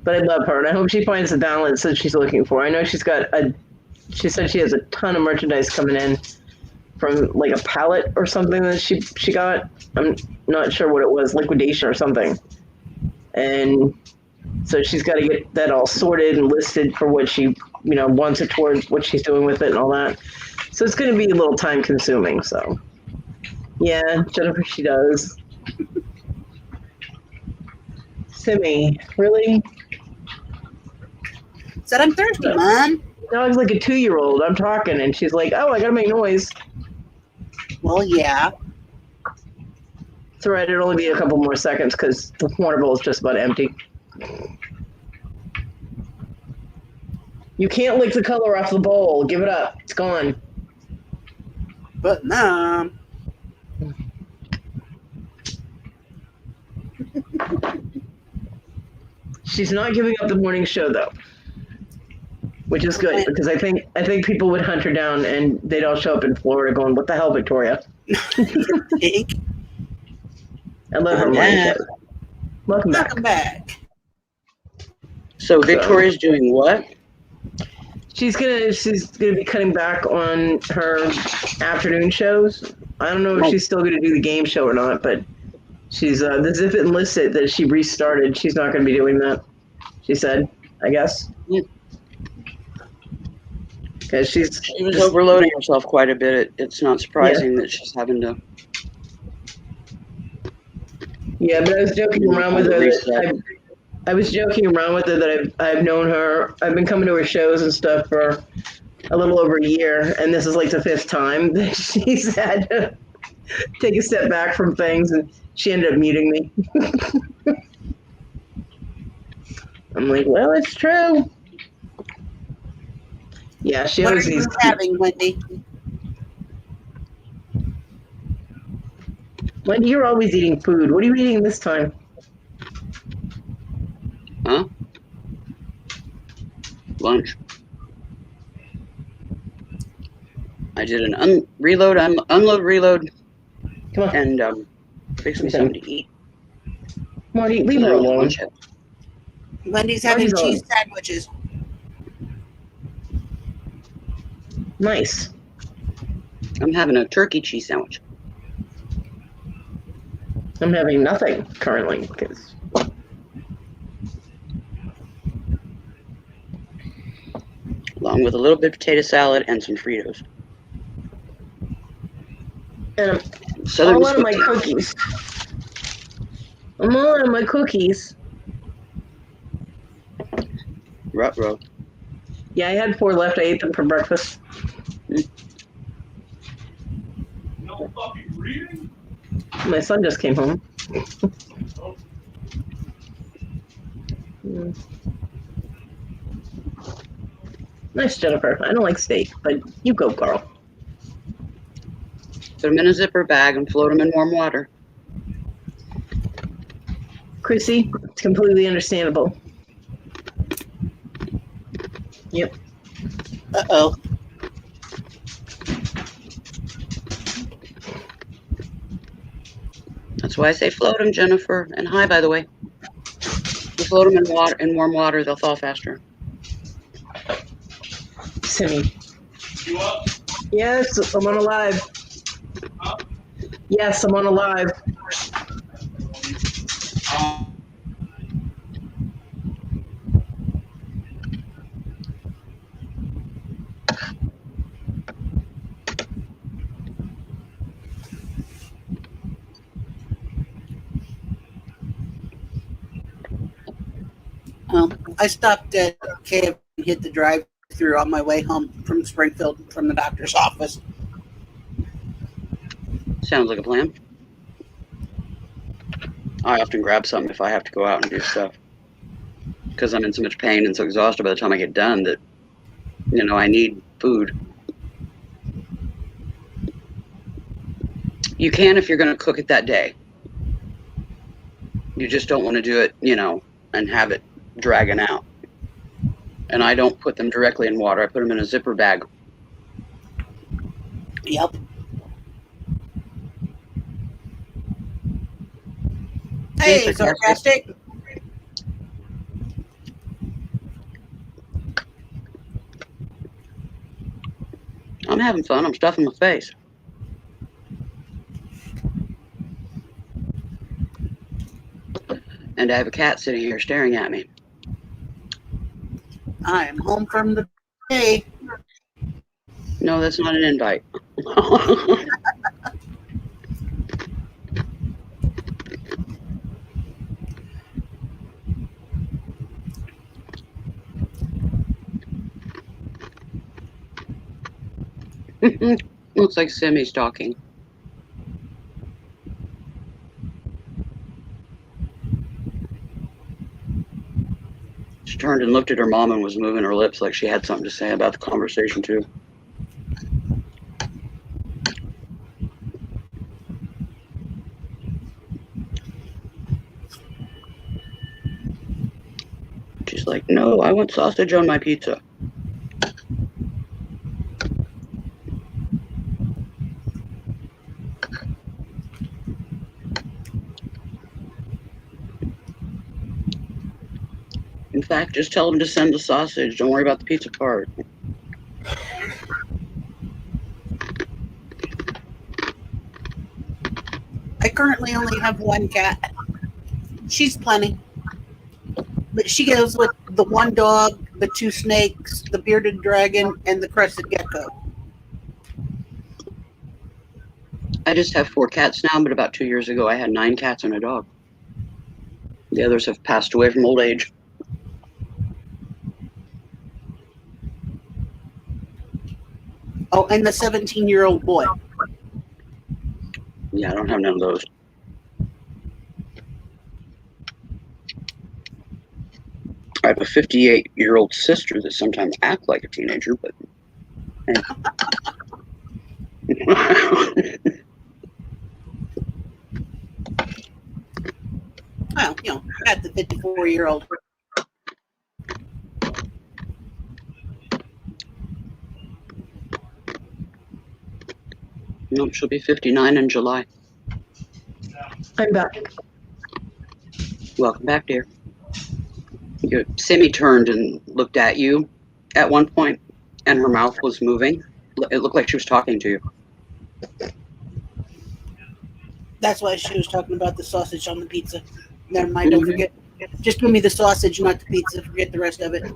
But I love her, and I hope she finds the balance that she's looking for. I know she said she has a ton of merchandise coming in from like a pallet or something that she got. I'm not sure what it was, liquidation or something. And so she's got to get that all sorted and listed for what she, wants it towards, what she's doing with it and all that. So it's going to be a little time consuming. So yeah, Jennifer, she does. Simmy, really? Said I'm thirsty, Mom. Dog's like a 2-year-old. I'm talking, and she's like, "Oh, I gotta make noise." Well, yeah. It's all right. It'll only be a couple more seconds because the water bowl is just about empty. You can't lick the color off the bowl. Give it up. It's gone. But Mom. She's not giving up the morning show though, which is good because I think people would hunt her down and they'd all show up in Florida going, "What the hell, Victoria?" I love her morning show. Welcome back. So Victoria's doing what? She's gonna be cutting back on her afternoon shows. I don't know if she's still gonna do the game show or not, but she's the Zip It and List It that she restarted. She's not gonna be doing that. She said, I guess. Because she was overloading herself quite a bit. It's not surprising that she's having to. Yeah, but I was joking around with her. I was joking around with her that I've known her. I've been coming to her shows and stuff for a little over a year, and this is like the 5th time that she's had to take a step back from things, and she ended up muting me. I'm like, well, it's true. Yeah, she always needs. What are you having, Wendy? Wendy, you're always eating food. What are you eating this time? Huh? Lunch. I did an unload, reload, Come on. And fix me something to eat. Come on, leave her alone. Wendy's having cheese sandwiches. Nice. I'm having a turkey cheese sandwich. I'm having nothing currently because along with a little bit of potato salad and some Fritos. And I'm all out of my cookies. I'm all out of my cookies. Ruh-roh. Yeah, I had 4 left. I ate them for breakfast. No fucking reading? My son just came home. Nice, Jennifer. I don't like steak, but you go, girl. Put them in a zipper bag and float them in warm water. Chrissy, it's completely understandable. Yep. Uh-oh. That's why I say float them, Jennifer. And hi, by the way. You float them in warm water, they'll thaw faster. Simmy. You up? Yes, I'm on a live. Huh? Yes, I'm on a live. I stopped at KFC and hit the drive-thru on my way home from Springfield from the doctor's office. Sounds like a plan. I often grab something if I have to go out and do stuff. Because I'm in so much pain and so exhausted by the time I get done that, I need food. You can if you're going to cook it that day. You just don't want to do it, and have it dragging out. And I don't put them directly in water. I put them in a zipper bag Yep. Hey, sarcastic. I'm having fun. I'm stuffing my face. And I have a cat sitting here staring at me. I am home from the day. No, that's not an invite. Looks like Simi's talking. She turned and looked at her mom and was moving her lips like she had something to say about the conversation too. She's like, no, I want sausage on my pizza. In fact, just tell them to send the sausage. Don't worry about the pizza part. I currently only have one cat. She's plenty. But she goes with the one dog, the two snakes, the bearded dragon, and the crested gecko. I just have 4 cats now, but about 2 years ago I had 9 cats and a dog. The others have passed away from old age. Oh, and the 17-year-old boy. Yeah, I don't have none of those. I have a 58-year-old sister that sometimes acts like a teenager, but... Well, you know, at the 54-year-old. No, she'll be 59 in July. I'm back. Welcome back, dear. Simi turned and looked at you at one point, and her mouth was moving. It looked like she was talking to you. That's why she was talking about the sausage on the pizza. Never mind, don't forget. Just give me the sausage, not the pizza. Forget the rest of it.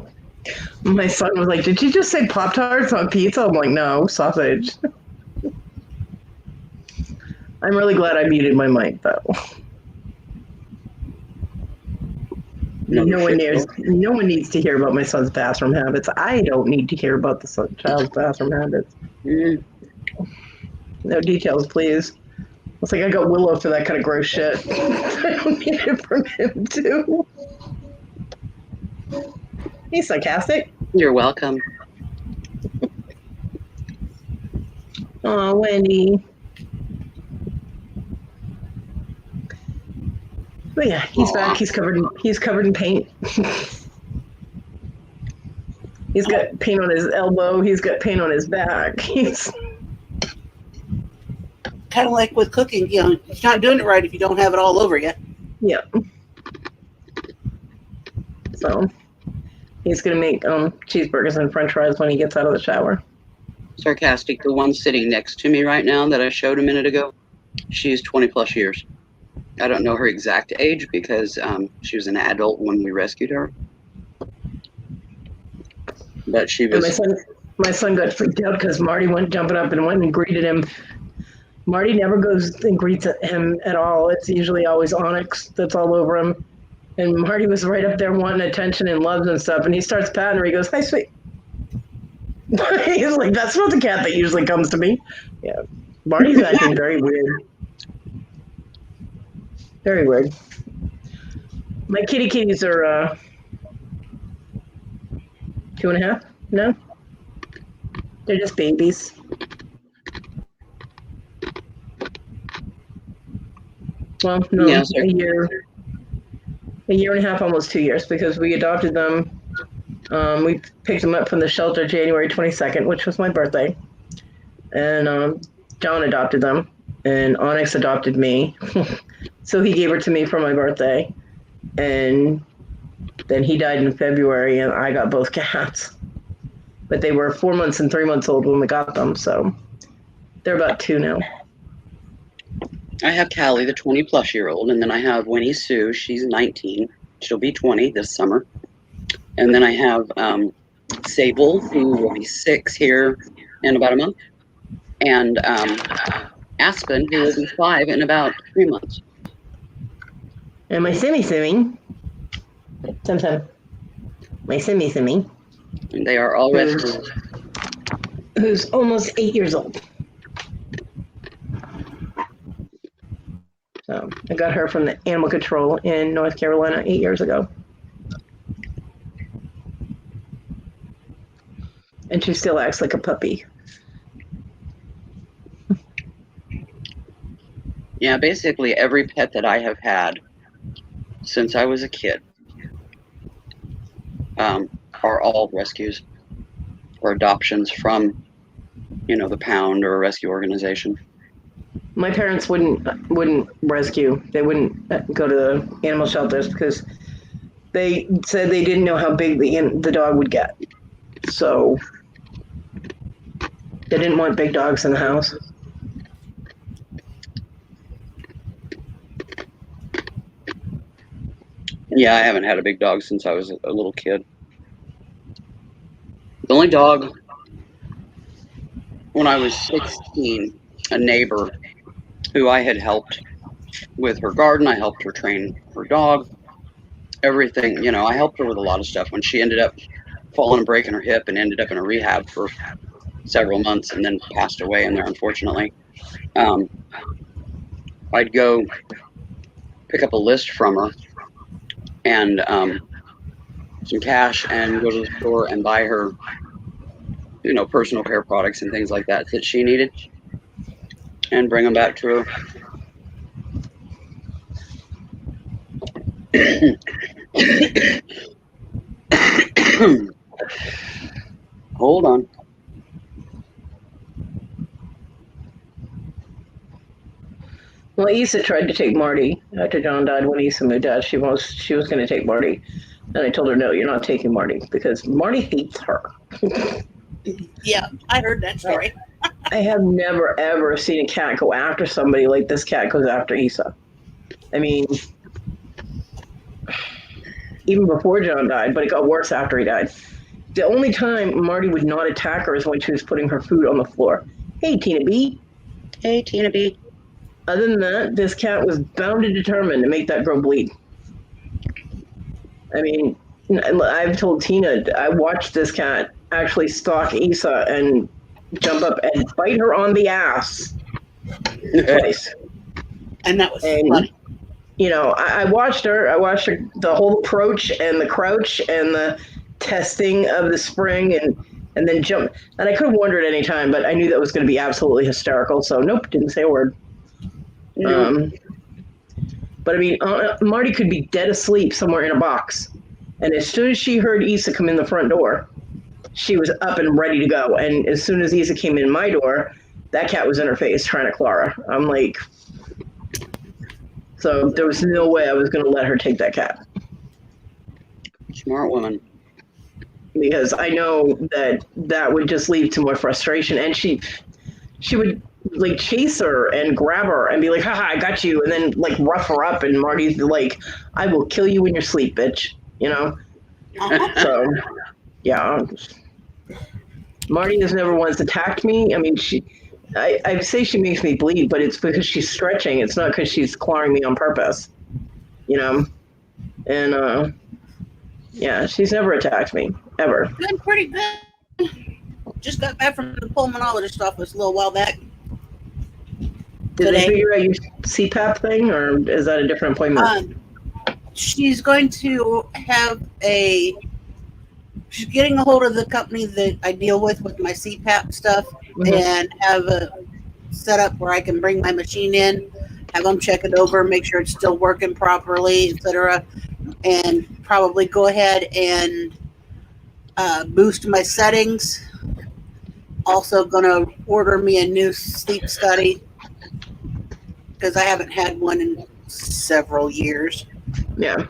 My son was like, "Did you just say Pop-Tarts on pizza?" I'm like, "No, sausage." I'm really glad I muted my mic, though. No one needs to hear about my son's bathroom habits. I don't need to hear about the child's bathroom habits. No details, please. It's like I got Willow for that kind of gross shit. I don't need it from him, too. He's sarcastic. You're welcome. Oh, Wendy. But yeah, he's back. He's covered in paint. He's got paint on his elbow. He's got paint on his back. He's kind of like with cooking. You know, you're not doing it right if you don't have it all over you. Yeah. So he's gonna make cheeseburgers and French fries when he gets out of the shower. Sarcastic. The one sitting next to me right now that I showed a minute ago, she's 20 plus years. I don't know her exact age because she was an adult when we rescued her. But she was. My son got freaked out because Marty went jumping up and went and greeted him. Marty never goes and greets him at all. It's usually always Onyx that's all over him. And Marty was right up there wanting attention and loves and stuff. And he starts patting her. He goes, "Hi, sweet." He's like, "That's not the cat that usually comes to me." Yeah, Marty's acting very weird. Very weird. My kitties are 2.5. No, they're just babies. Well, no, Yeah, a year and a half, almost 2 years, because we adopted them. We picked them up from the shelter January 22nd, which was my birthday. and John adopted them, and Onyx adopted me. So he gave her to me for my birthday, and then he died in February, and I got both cats. But they were 4 months and 3 months old when we got them, so they're about 2 now. I have Callie, the 20-plus-year-old, and then I have Winnie Sue. She's 19. She'll be 20 this summer. And then I have Sable, who will be 6 here in about a month, and Aspen, who will be 5 in about 3 months. And my Simmy, my Simmy, And they are all rescued. Who's almost 8 years old. So I got her from the animal control in North Carolina 8 years ago. And she still acts like a puppy. Yeah, basically every pet that I have had since I was a kid are all rescues or adoptions from, the pound or a rescue organization. My parents wouldn't rescue. They wouldn't go to the animal shelters because they said they didn't know how big the dog would get. So they didn't want big dogs in the house. Yeah, I haven't had a big dog since I was a little kid. The only dog when I was 16, a neighbor who I had helped with her garden, I helped her train her dog, everything, I helped her with a lot of stuff. When she ended up falling and breaking her hip and ended up in a rehab for several months and then passed away in there, unfortunately, I'd go pick up a list from her and some cash and go to the store and buy her, personal care products and things like that she needed and bring them back to her. Hold on. Well, Issa tried to take Marty after John died. When Issa moved out, she was going to take Marty, and I told her, no, you're not taking Marty because Marty hates her. Yeah, I heard that story. I have never ever seen a cat go after somebody like this cat goes after Issa. I mean, even before John died, but it got worse after he died. The only time Marty would not attack her is when she was putting her food on the floor. Hey, Tina B. Hey, Tina B. Other than that, this cat was bound and determined to make that girl bleed. I mean, I've told Tina, I watched this cat actually stalk Issa and jump up and bite her on the ass twice. And that was funny. I watched her. I watched her, the whole approach and the crouch and the testing of the spring and then jump. And I could have wondered any time, but I knew that was going to be absolutely hysterical. So nope, didn't say a word. No. But I mean, Marty could be dead asleep somewhere in a box. And as soon as she heard Issa come in the front door, she was up and ready to go. And as soon as Issa came in my door, that cat was in her face trying to claw her. I'm like, so there was no way I was going to let her take that cat. Smart woman. Because I know that would just lead to more frustration. And she would like chase her and grab her and be like, haha, I got you. And then like rough her up. And Marty's like, I will kill you in your sleep, bitch. So, yeah. Marty has never once attacked me. I mean, I say she makes me bleed, but it's because she's stretching. It's not because she's clawing me on purpose, And, yeah, she's never attacked me, ever. Doing pretty good. Just got back from the pulmonologist office a little while back. Did they figure out your CPAP thing, or is that a different appointment? She's going to have she's getting a hold of the company that I deal with my CPAP stuff, and have a setup where I can bring my machine in, have them check it over, make sure it's still working properly, etc., and probably go ahead and boost my settings also gonna order me a new sleep study because I haven't had one in several years. Yeah.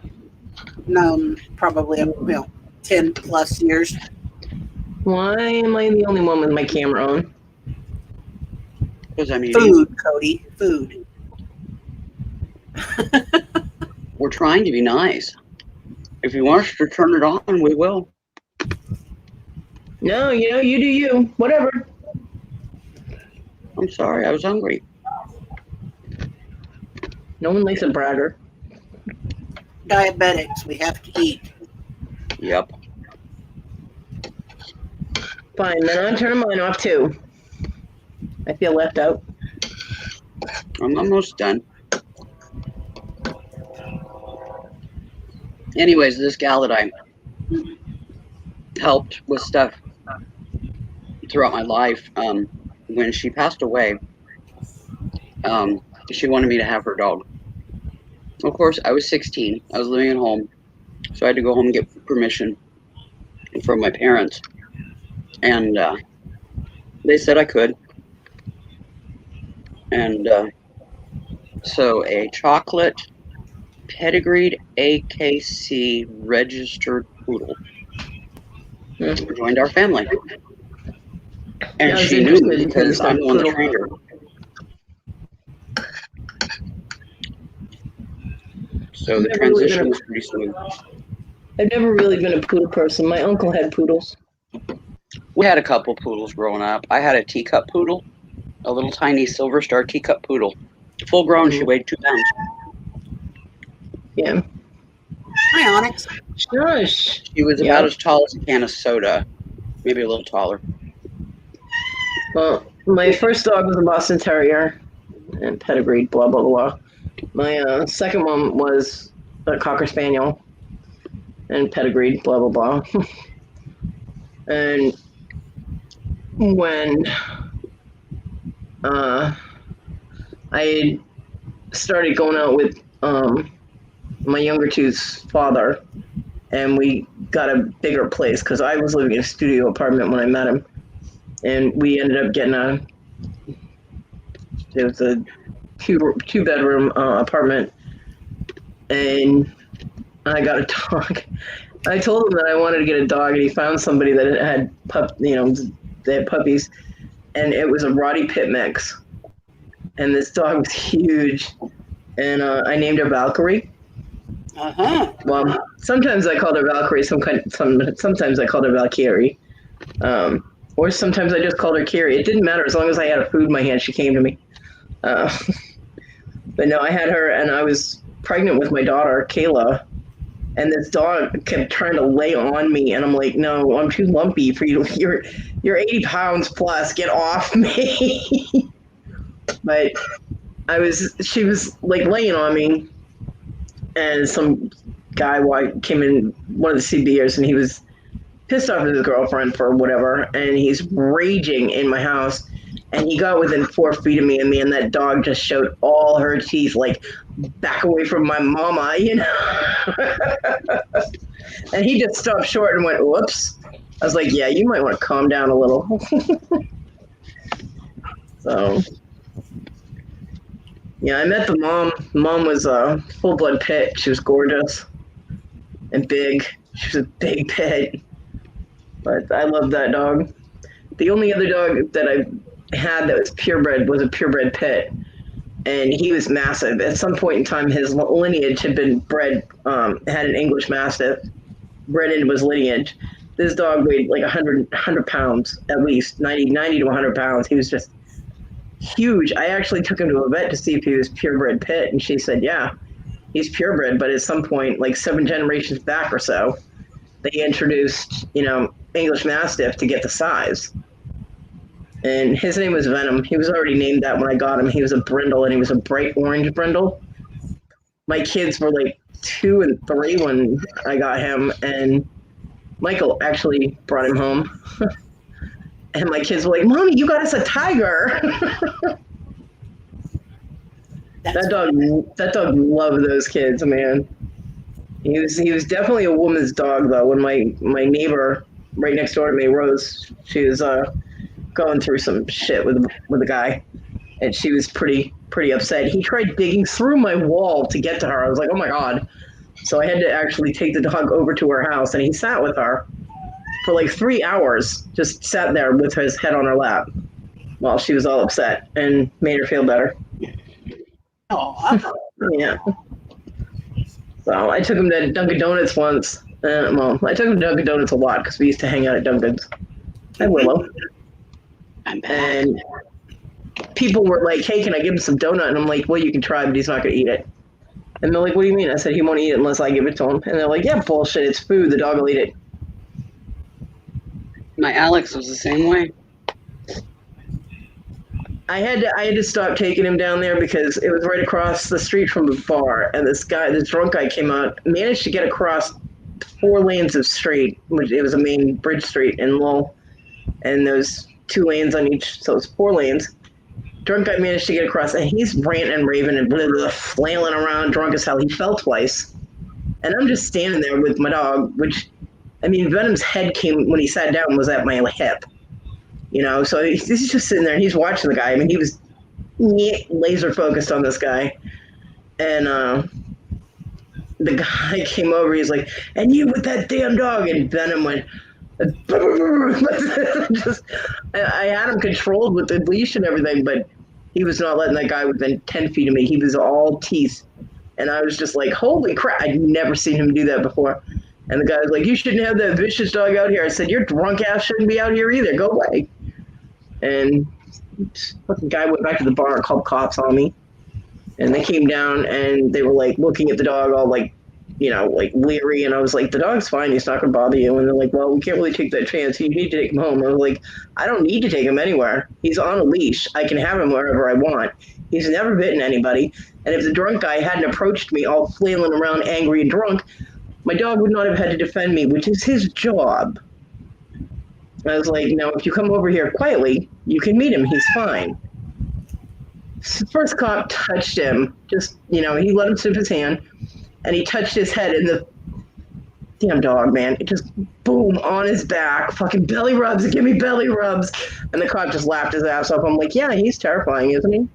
Probably 10 plus years. Why am I the only one with my camera on? Because I'm eating. Food, Cody. Food. We're trying to be nice. If you want us to turn it on, we will. No, you do you. Whatever. I'm sorry, I was hungry. No one likes a bragger. Diabetics, we have to eat. Yep. Fine, then I'll turn mine off too. I feel left out. I'm almost done. Anyways, this gal that I helped with stuff throughout my life, when she passed away, she wanted me to have her dog. Of course, I was 16. I was living at home, so I had to go home and get permission from my parents. And they said I could. And so a chocolate pedigreed AKC registered poodle joined our family. And Yeah, she knew me because I'm the one that trained her. So the transition was pretty smooth. I've never really been a poodle person. My uncle had poodles. We had a couple poodles growing up. I had a teacup poodle, a little tiny silver star teacup poodle. Full grown, she weighed 2 pounds. Yeah. Hi, Onyx. Shush. She was about as tall as a can of soda, maybe a little taller. Well, my first dog was a Boston Terrier and pedigreed, blah, blah, blah. My second one was a Cocker Spaniel and pedigreed, blah, blah, blah. And when I started going out with my younger two's father, and we got a bigger place because I was living in a studio apartment when I met him, and we ended up getting a two bedroom apartment, and I got a dog. I told him that I wanted to get a dog, and he found somebody that had they had puppies, and it was a Roddy Pitt mix, and this dog was huge, and I named her Valkyrie. Well, sometimes I called her Valkyrie. Sometimes I called her Valkyrie, or sometimes I just called her Kyrie. It didn't matter as long as I had a food in my hand. She came to me. But no, I had her, and I was pregnant with my daughter Kayla, and this dog kept trying to lay on me, and I'm like, no, I'm too lumpy for you. You're 80 pounds plus. Get off me. But she was like laying on me, and some guy came in, one of the CBers, and he was pissed off at his girlfriend for whatever, and he's raging in my house, and he got within 4 feet of me, and that dog just showed all her teeth, like, back away from my mama, And he just stopped short and went, whoops. I was like, yeah, you might want to calm down a little. So, yeah, I met the mom. Mom was a full-blood pit. She was gorgeous and big. She was a big pit. But I loved that dog. The only other dog that I had that was purebred was a purebred pit. And he was massive. At some point in time, his lineage had been bred, had an English Mastiff, bred into his lineage. This dog weighed like 100 pounds, at least, 90 to 100 pounds. He was just huge. I actually took him to a vet to see if he was purebred pit, and she said, yeah, he's purebred, but at some point, like 7 generations back or so, they introduced, English Mastiff to get the size. And his name was Venom. He was already named that when I got him. He was a brindle, and he was a bright orange brindle. My kids were like 2 and 3 when I got him, and Michael actually brought him home. And my kids were like, Mommy, you got us a tiger. That dog loved those kids, man. He was definitely a woman's dog, though. When my neighbor right next door to me, Rose, she was going through some shit with a guy, and she was pretty upset. He tried digging through my wall to get to her. I was like, oh my god. So I had to actually take the dog over to her house, and he sat with her for like 3 hours, just sat there with his head on her lap while she was all upset, and made her feel better. Oh, Yeah. So I took him to Dunkin' Donuts once. Well, I took him to Dunkin' Donuts a lot because we used to hang out at Dunkin's. Hi, Willow. I'm back. And people were like, hey, can I give him some donut? And I'm like, well, you can try, but he's not going to eat it. And they're like, what do you mean? I said, he won't eat it unless I give it to him. And they're like, yeah, bullshit. It's food. The dog will eat it. My Alex was the same way. I had to stop taking him down there because it was right across the street from the bar. And this drunk guy came out, managed to get across 4 lanes of street, which it was a main bridge street in Lowell. And there's 2 lanes on each, so it's 4 lanes. Drunk guy managed to get across, and he's ranting and raving and blah, blah, flailing around, drunk as hell. He fell twice. And I'm just standing there with my dog, which, I mean, Venom's head came, when he sat down, was at my hip. You know, so he's just sitting there, and he's watching the guy. I mean, he was laser focused on this guy. And the guy came over, he's like, and you with that damn dog. And Venom went, just, I had him controlled with the leash and everything, but he was not letting that guy within 10 feet of me. He was all teeth. And I was just like, holy crap. I'd never seen him do that before. And the guy was like, you shouldn't have that vicious dog out here. I said, your drunk ass shouldn't be out here either. Go away. And the guy went back to the bar and called cops on me. And they came down and they were like looking at the dog all like, you know, like leery. And I was like, the dog's fine. He's not going to bother you. And they're like, well, we can't really take that chance. You need to take him home. I was like, I don't need to take him anywhere. He's on a leash. I can have him wherever I want. He's never bitten anybody. And if the drunk guy hadn't approached me all flailing around angry and drunk, my dog would not have had to defend me, which is his job. I was like, now, if you come over here quietly, you can meet him. He's fine. So the first cop touched him. Just, you know, he let him sniff his hand, and he touched his head, and the damn dog, man, it just boom on his back. Fucking belly rubs. Give me belly rubs. And the cop just laughed his ass off. I'm like, yeah, he's terrifying, isn't he?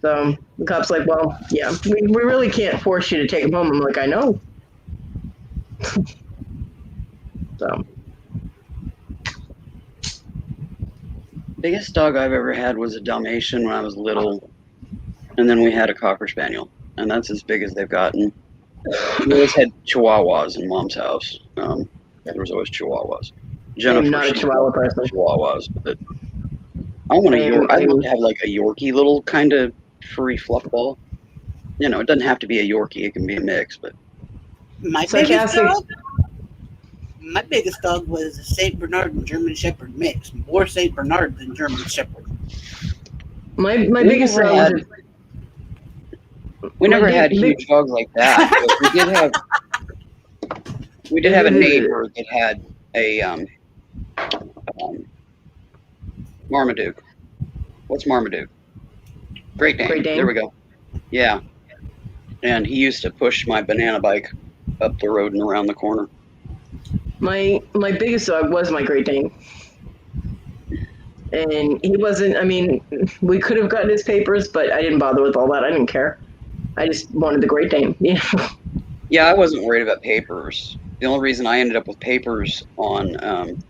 So the cop's like, well, yeah, we really can't force you to take him home. I'm like, I know. So. Biggest dog I've ever had was a Dalmatian when I was little. And then we had a Cocker Spaniel. And that's as big as they've gotten. We always had Chihuahuas in Mom's house. There was always Chihuahuas. Jennifer, I'm not a Chihuahua person. Chihuahuas, but I want a York. I'd love to have like a Yorkie little kind of furry fluff ball. You know, it doesn't have to be a Yorkie. It can be a mix, but my biggest dog was a Saint Bernard and German Shepherd mix. More Saint Bernard than German Shepherd. My biggest dog. We never had huge dogs like that. But we did have a neighbor that had a Marmaduke. What's Marmaduke? Great Dane. There we go. Yeah. And he used to push my banana bike up the road and around the corner. My biggest dog was my Great Dane. And he wasn't, I mean, we could have gotten his papers, but I didn't bother with all that. I didn't care. I just wanted the Great Dane. Yeah. Yeah, I wasn't worried about papers. The only reason I ended up with papers on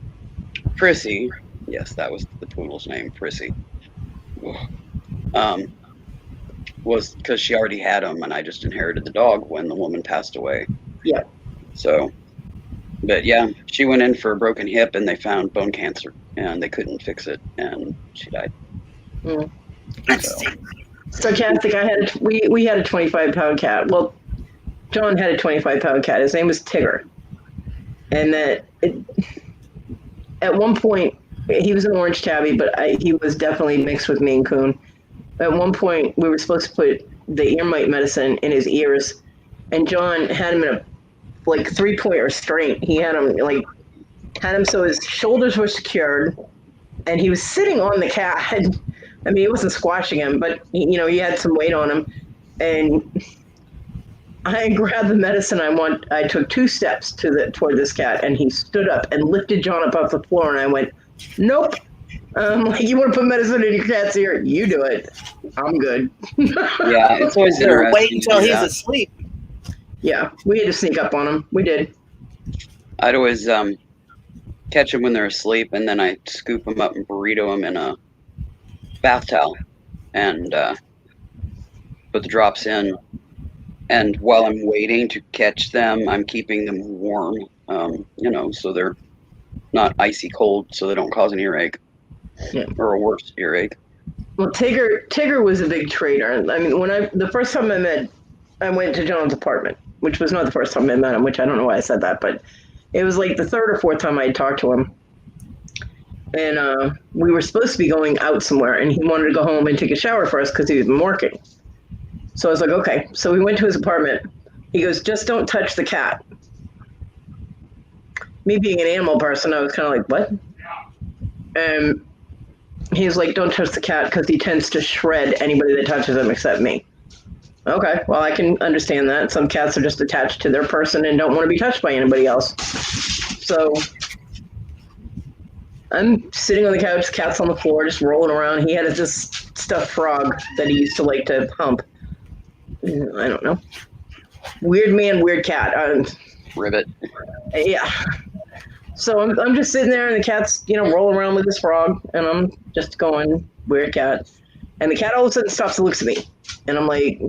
Prissy, yes, that was the poodle's name, Prissy, was because she already had him, and I just inherited the dog when the woman passed away. Yeah. So, but yeah, she went in for a broken hip, and they found bone cancer, and they couldn't fix it, and she died. Mm. Sarcastic. We had a 25-pound cat. Well, John had a 25-pound cat. His name was Tigger, and at one point he was an orange tabby, but he was definitely mixed with Maine Coon. At one point, we were supposed to put the ear mite medicine in his ears, and John had him in a 3-point restraint. He had him so his shoulders were secured, and he was sitting on the cat. I mean, he wasn't squashing him, but he had some weight on him, and I grabbed the medicine I took 2 steps toward this cat, and he stood up and lifted John up off the floor, and I went, nope. Like, you want to put medicine in your cat's ear? You do it. I'm good. Yeah, it's always Better interesting. wait until he's asleep. Yeah, we had to sneak up on him. We did. I'd always catch them when they're asleep, and then I scoop them up and burrito them in a bath towel, and put the drops in. And while I'm waiting to catch them, I'm keeping them warm, so they're not icy cold, so they don't cause an earache, or a worse earache. Well, Tigger was a big traitor. I mean, the first time I went to John's apartment, which was not the first time I met him, which I don't know why I said that, but it was like the 3rd or 4th time I had talked to him. And we were supposed to be going out somewhere, and he wanted to go home and take a shower first because he had been working. So I was like, okay. So we went to his apartment. He goes, just don't touch the cat. Me being an animal person, I was kind of like, what? And he's like, don't touch the cat because he tends to shred anybody that touches him except me. Okay, well, I can understand that. Some cats are just attached to their person and don't want to be touched by anybody else. So I'm sitting on the couch, the cat's on the floor, just rolling around. He had this stuffed frog that he used to like to hump. I don't know. Weird man, weird cat. Ribbit. Yeah. So I'm just sitting there, and the cat's rolling around with this frog, and I'm just going, weird cat. And the cat all of a sudden stops and looks at me, and I'm like,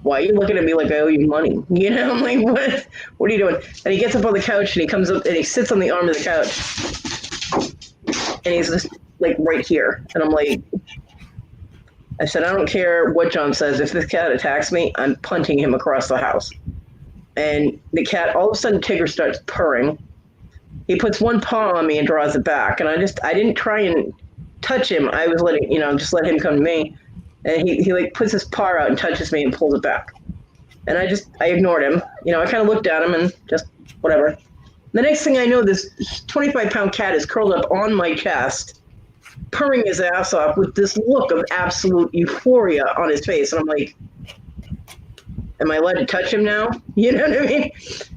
why are you looking at me like I owe you money? I'm like, what? What are you doing? And he gets up on the couch, and he comes up, and he sits on the arm of the couch, and he's just like right here, and I'm like, I said, I don't care what John says. If this cat attacks me, I'm punting him across the house. And the cat, all of a sudden, Tigger starts purring. He puts one paw on me and draws it back. And I didn't try and touch him. I was letting, just let him come to me. And he like puts his paw out and touches me and pulls it back. And I ignored him. I kind of looked at him and just whatever. The next thing I know, this 25-pound cat is curled up on my chest, purring his ass off with this look of absolute euphoria on his face. And I'm like, am I allowed to touch him now? You know what I mean?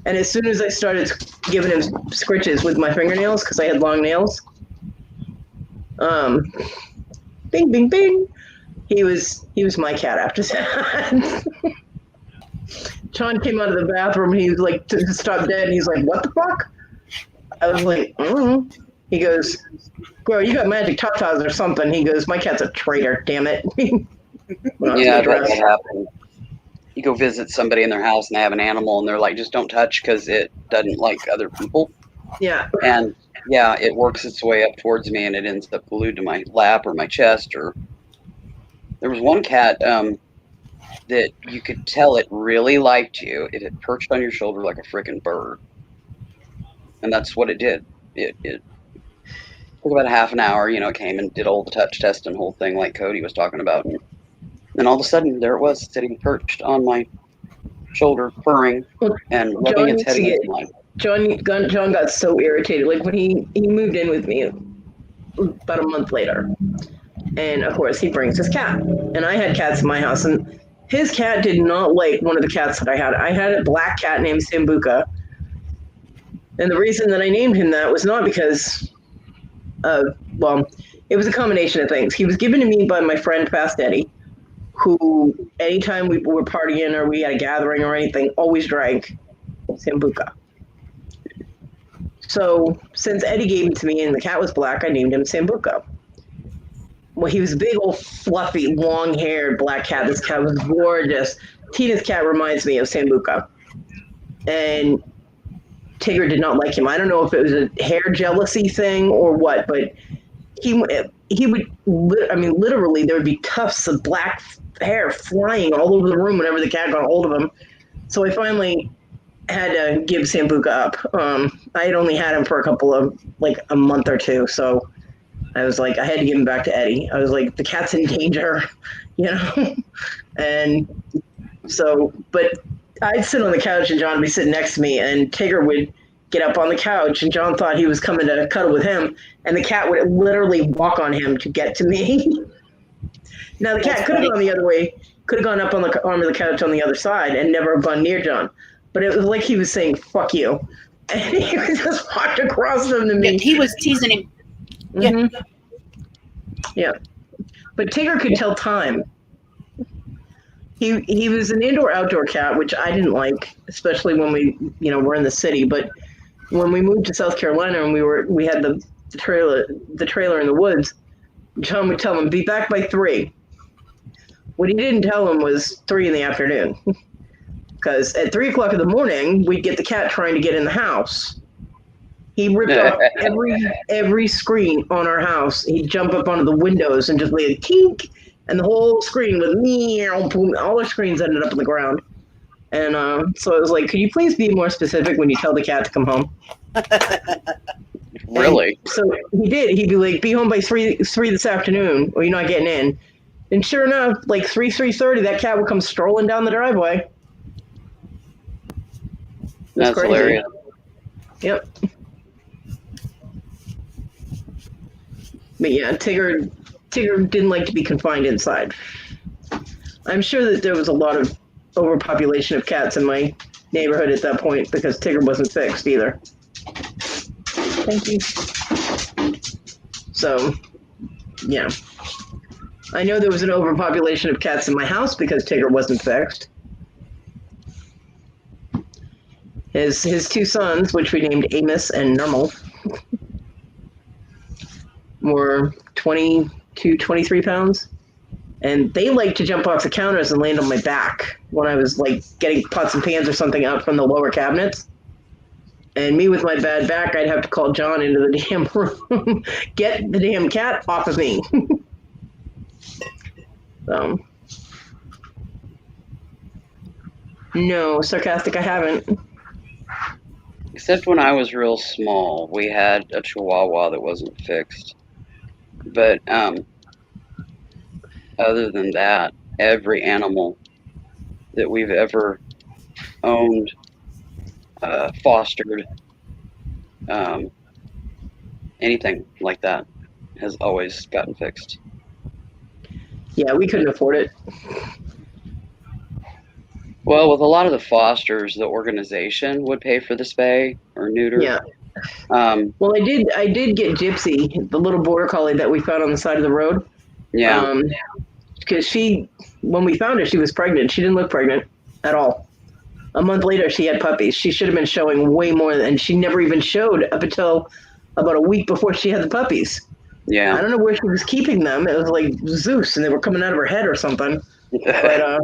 And as soon as I started giving him scritches with my fingernails, because I had long nails, bing, bing, bing, he was my cat after that. John came out of the bathroom, and he was like, to stop dead, and he's like, what the fuck? I was like, He goes, girl, you got magic tatas or something. He goes, my cat's a traitor, damn it. Yeah, that happens. You go visit somebody in their house and they have an animal, and they're like, just don't touch because it doesn't like other people. Yeah. And yeah, it works its way up towards me, and it ends up glued to my lap or my chest. Or there was one cat that you could tell it really liked you. It had perched on your shoulder like a freaking bird, and that's what it did. It took about a half an hour. It came and did all the touch test and whole thing like Kodi was talking about. And then all of a sudden, there it was, sitting perched on my shoulder, purring and rubbing its head against mine. John got so irritated. Like when he moved in with me about a month later. And of course, he brings his cat. And I had cats in my house. And his cat did not like one of the cats that I had. I had a black cat named Sambuca. And the reason that I named him that was not because it was a combination of things. He was given to me by my friend Fast Eddie, who anytime we were partying or we had a gathering or anything, always drank Sambuca. So since Eddie gave him to me and the cat was black, I named him Sambuca. Well, he was a big old fluffy, long-haired black cat. This cat was gorgeous. Tina's cat reminds me of Sambuca. And Tigger did not like him. I don't know if it was a hair jealousy thing or what, but he would, literally, there would be tufts of black hair flying all over the room whenever the cat got a hold of him. So I finally had to give Sambuca up. I had only had him for a month or two, so I was like, I had to give him back to Eddie. I was like, the cat's in danger, And so, but I'd sit on the couch and John would be sitting next to me, and Tigger would get up on the couch, and John thought he was coming to cuddle with him, and the cat would literally walk on him to get to me. Now the cat could have gone the other way, could have gone up on the arm of the couch on the other side and never gone near John. But it was like he was saying, fuck you. And he just walked across them to me. Yeah, he was teasing him. Mm-hmm. Yeah. But Tigger could tell time. He was an indoor-outdoor cat, which I didn't like, especially when we, were in the city. But when we moved to South Carolina and we had the trailer in the woods, John would tell him, be back by 3. What he didn't tell him was 3 in the afternoon. Because at 3 o'clock in the morning, we'd get the cat trying to get in the house. He ripped off every screen on our house. He'd jump up onto the windows and just leave a kink, and the whole screen with all the screens ended up on the ground. And so I was like, could you please be more specific when you tell the cat to come home? Really? And so he did. He'd be like, be home by 3 this afternoon, or you're not getting in. And sure enough, like 3:30, that cat would come strolling down the driveway. That's crazy. Hilarious. Yep. But yeah, Tigger didn't like to be confined inside. I'm sure that there was a lot of overpopulation of cats in my neighborhood at that point because Tigger wasn't fixed either. Thank you. So, yeah. I know there was an overpopulation of cats in my house because Tigger wasn't fixed. His 2 sons, which we named Amos and Normal, were 22, 23 pounds. And they liked to jump off the counters and land on my back when I was like getting pots and pans or something out from the lower cabinets. And me with my bad back, I'd have to call John into the damn room, get the damn cat off of me. So, no, sarcastic, I haven't. Except when I was real small, we had a Chihuahua that wasn't fixed. But other than that, every animal that we've ever owned, fostered, anything like that has always gotten fixed. Yeah, we couldn't afford it. Well, with a lot of the fosters, the organization would pay for the spay or neuter. Yeah. Well, I did get Gypsy, the little border collie that we found on the side of the road. Yeah. Because when we found her, she was pregnant. She didn't look pregnant at all. A month later, she had puppies. She should have been showing way more, and she never even showed up until about a week before she had the puppies. Yeah. I don't know where she was keeping them. It was like Zeus, and they were coming out of her head or something. But,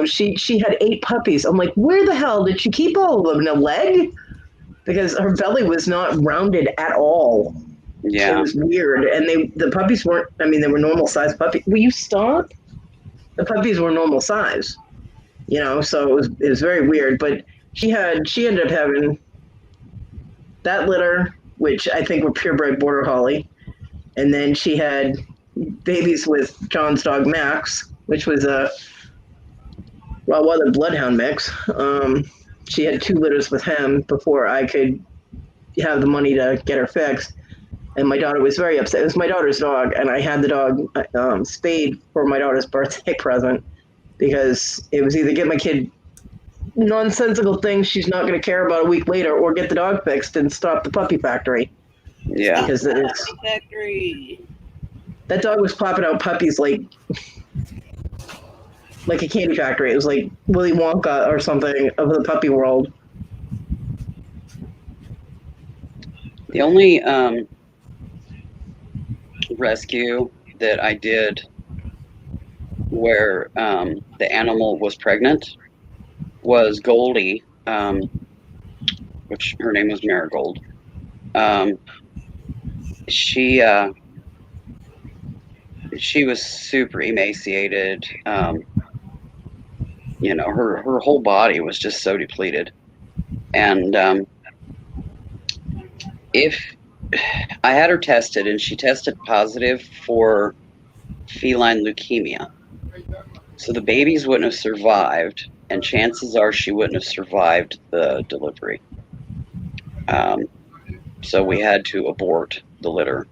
she had 8 puppies. I'm like, where the hell did she keep all of them? In a leg? Because her belly was not rounded at all. Yeah. It was weird. And the puppies weren't, they were normal size puppies. Will you stop? The puppies were normal size. So it was very weird. But she ended up having that litter, which I think were purebred border collie. And then she had babies with John's dog Max, which was a Rottweiler bloodhound mix. She had 2 litters with him before I could have the money to get her fixed. And my daughter was very upset. It was my daughter's dog, and I had the dog spayed for my daughter's birthday present because it was either get my kid nonsensical things she's not going to care about a week later, or get the dog fixed and stop the puppy factory. Yeah. Because that dog was popping out puppies like a candy factory. It was like Willy Wonka or something of the puppy world. The only rescue that I did where the animal was pregnant was Goldie, which her name was Marigold. She was super emaciated. Her whole body was just so depleted. And if I had her tested, and she tested positive for feline leukemia. So the babies wouldn't have survived, and chances are she wouldn't have survived the delivery. So we had to abort the litter.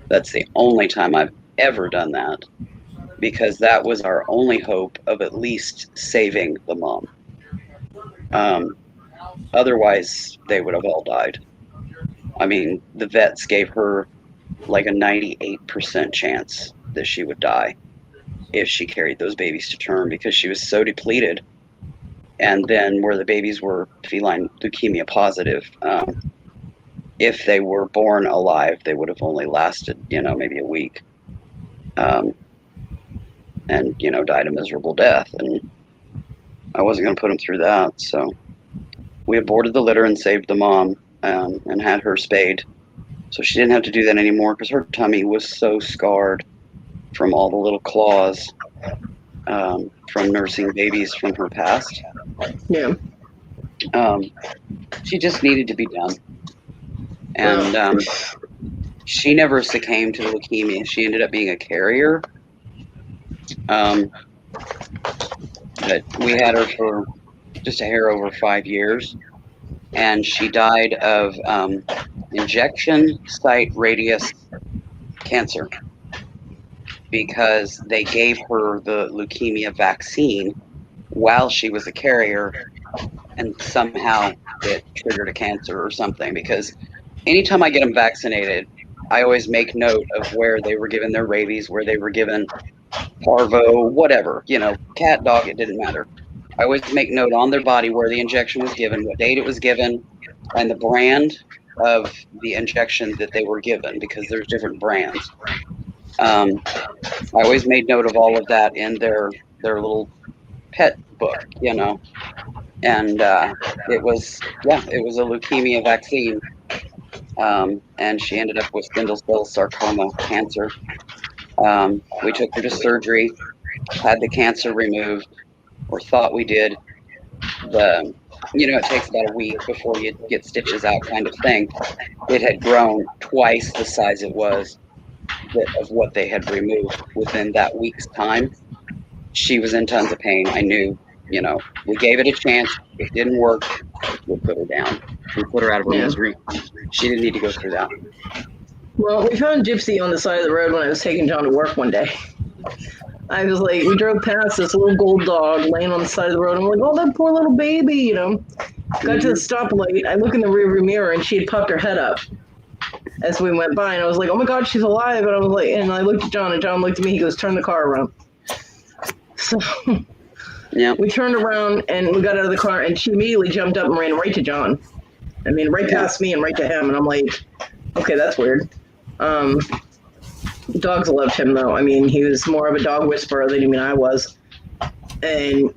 That's the only time I've ever done that. because that was our only hope of at least saving the mom. Otherwise, they would have all died. I mean, the vets gave her like a 98% chance that she would die if she carried those babies to term because she was so depleted. And then where the babies were feline leukemia positive, if they were born alive, they would have only lasted, maybe a week. And, died a miserable death. And I wasn't going to put them through that. So we aborted the litter and saved the mom and had her spayed. So she didn't have to do that anymore because her tummy was so scarred from all the little claws from nursing babies from her past. Yeah. She just needed to be done. And she never succumbed to the leukemia. She ended up being a carrier. But we had her for just a hair over 5 years. And she died of injection site radius cancer because they gave her the leukemia vaccine while she was a carrier, and somehow it triggered a cancer or something. Because anytime I get them vaccinated, I always make note of where they were given their rabies, where they were given parvo, whatever, cat, dog, it didn't matter. I always make note on their body where the injection was given, what date it was given, and the brand of the injection that they were given, because there's different brands. I always made note of all of that in their little pet book, and it was a leukemia vaccine, and she ended up with spindle cell sarcoma cancer. We took her to surgery, had the cancer removed, or thought we did. It takes about a week before you get stitches out, kind of thing. It had grown twice the size it was of what they had removed within that week's time. She was in tons of pain. I knew, we gave it a chance. It didn't work. We put her down. We put her out of her misery. She didn't need to go through that. Well, we found Gypsy on the side of the road when I was taking John to work one day. I was like, we drove past this little gold dog laying on the side of the road. I'm like, oh, that poor little baby, Got to the stoplight. I look in the rearview mirror, and she had popped her head up as we went by. And I was like, oh, my God, she's alive. And I was like, and I looked at John, and John looked at me. He goes, turn the car around. So we turned around, and we got out of the car, and she immediately jumped up and ran right to John. I mean, right past me and right to him. And I'm like, okay, that's weird. Dogs loved him, though. I mean, he was more of a dog whisperer than even I was. And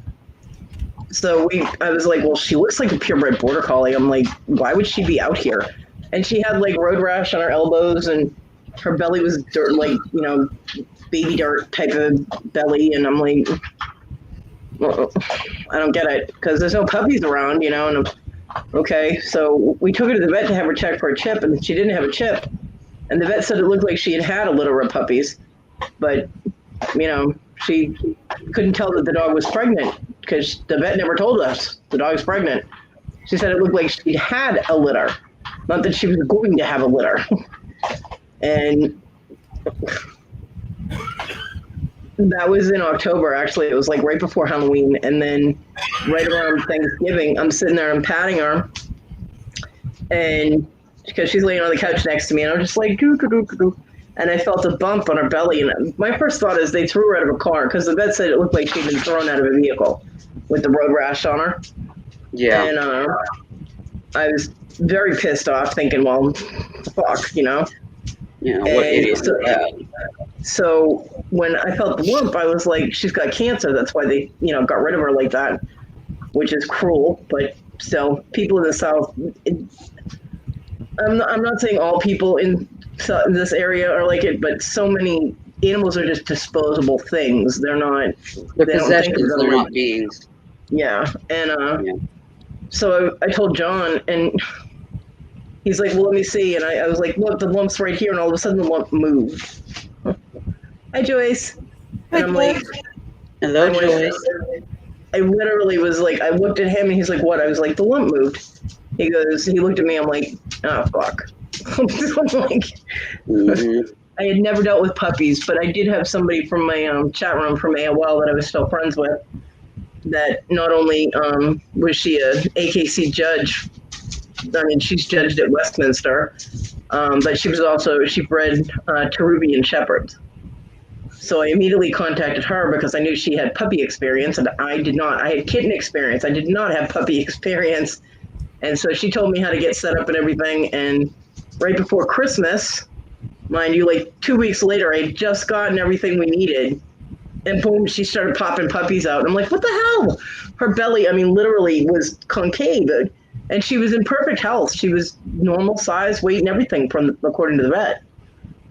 so I was like, well, she looks like a purebred border collie. I'm like, why would she be out here? And she had like road rash on her elbows, and her belly was dirt, like, baby dirt type of belly. And I'm like, well, I don't get it, because there's no puppies around, and I'm, okay. So we took her to the vet to have her check for a chip, and she didn't have a chip. And the vet said it looked like she had a litter of puppies, but, she couldn't tell that the dog was pregnant because the vet never told us the dog's pregnant. She said it looked like she had a litter, not that she was going to have a litter. And that was in October, actually. It was like right before Halloween. And then right around Thanksgiving, I'm sitting there and patting her. And because she's laying on the couch next to me, and I'm just like, doo, doo, doo, doo. And I felt a bump on her belly. And my first thought is they threw her out of a car, because the vet said it looked like she'd been thrown out of a vehicle with the road rash on her. Yeah. And I was very pissed off, thinking, well, fuck, Yeah, what idiot. So when I felt the lump, I was like, she's got cancer. That's why they, got rid of her like that, which is cruel. But still, people in the South, I'm not saying all people in this area are like it, but so many animals are just disposable things. They're not. They're possessions. They're not beings. Yeah, and so I told John, and he's like, well, let me see. And I was like, look, the lump's right here. And all of a sudden the lump moved. Hi, Joyce. And I'm like, hello, Joyce. I literally was like, I looked at him, and he's like, what? I was like, the lump moved. He looked at me. I'm like, oh, fuck. I'm like, I had never dealt with puppies, but I did have somebody from my chat room from AOL that I was still friends with. That not only was she a AKC judge, I mean she's judged at Westminster, but she bred Peruvian Shepherds. So I immediately contacted her because I knew she had puppy experience and I did not. I had kitten experience. I did not have puppy experience. And so she told me how to get set up and everything. And right before Christmas, mind you, like 2 weeks later, I had just gotten everything we needed. And boom, she started popping puppies out. I'm like, what the hell? Her belly, I mean, literally was concave. And she was in perfect health. She was normal size, weight, and everything according to the vet.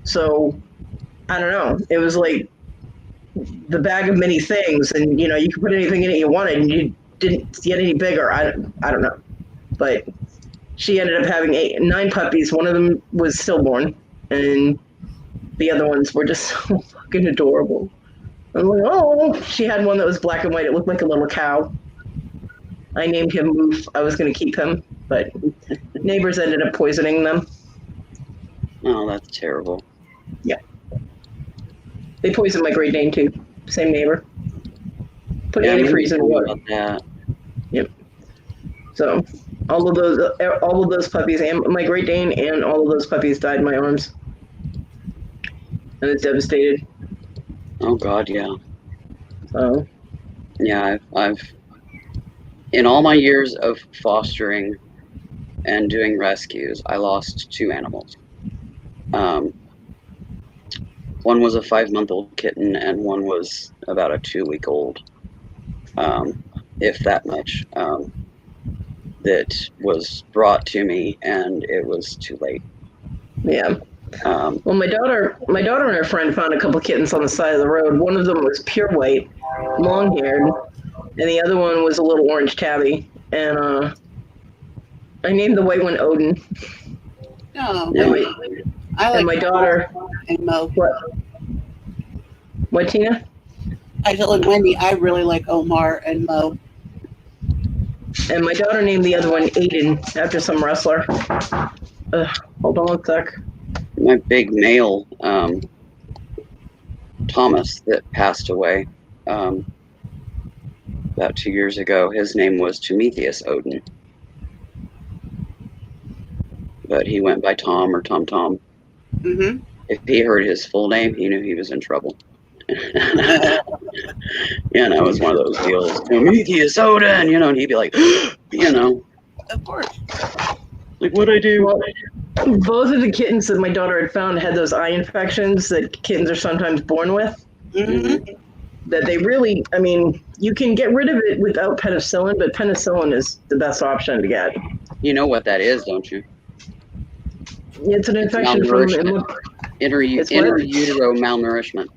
So I don't know. It was like the bag of many things, and you could put anything in it you wanted, and you didn't get any bigger. I don't know, but she ended up having 9 puppies. One of them was stillborn, and the other ones were just so fucking adorable. I'm like, oh, she had one that was black and white. It looked like a little cow. I named him Moof. I was going to keep him, but neighbors ended up poisoning them. Oh, that's terrible. Yeah. They poisoned my Great Dane too. Same neighbor. Put antifreeze in the water. That. Yep. So all of those puppies, and my Great Dane, and all of those puppies died in my arms. And it's devastated. Oh God, yeah. So. Yeah, I've in all my years of fostering and doing rescues, I lost 2 animals. One was a 5-month-old kitten, and one was about a 2-week-old, if that much. That was brought to me, and it was too late. Yeah. Well, my daughter and her friend found a couple kittens on the side of the road. One of them was pure white, long-haired, and the other one was a little orange tabby. And I named the white one Odin. Oh, Yeah. I like and my daughter. And Mo. What, Tina? I told Wendy I really like Omar and Mo. And my daughter named the other one Aiden after some wrestler. Hold on one sec. My big male, Thomas, that passed away about 2 years ago, his name was Prometheus Odin. But he went by Tom or Tom Tom. Mm-hmm. If he heard his full name, he knew he was in trouble. And it was one of those deals. Prometheus Odin, and he'd be like, Of course. like, what'd I do? Well, both of the kittens that my daughter had found had those eye infections that kittens are sometimes born with. Mm-hmm. That they really, I mean, you can get rid of it without penicillin, but penicillin is the best option to get. You know what that is, don't you? It's an infection from inter-utero malnourishment.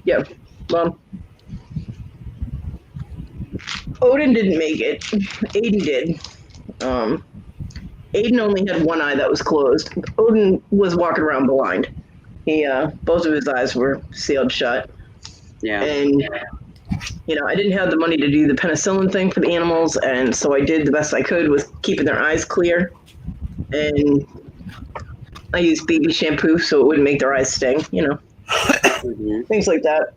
Yeah. Well, Odin didn't make it. Aiden did. Aiden only had one eye that was closed. Odin was walking around blind. He, both of his eyes were sealed shut. Yeah. And, I didn't have the money to do the penicillin thing for the animals, and so I did the best I could with keeping their eyes clear. And I used baby shampoo so it wouldn't make their eyes sting, Mm-hmm. things like that.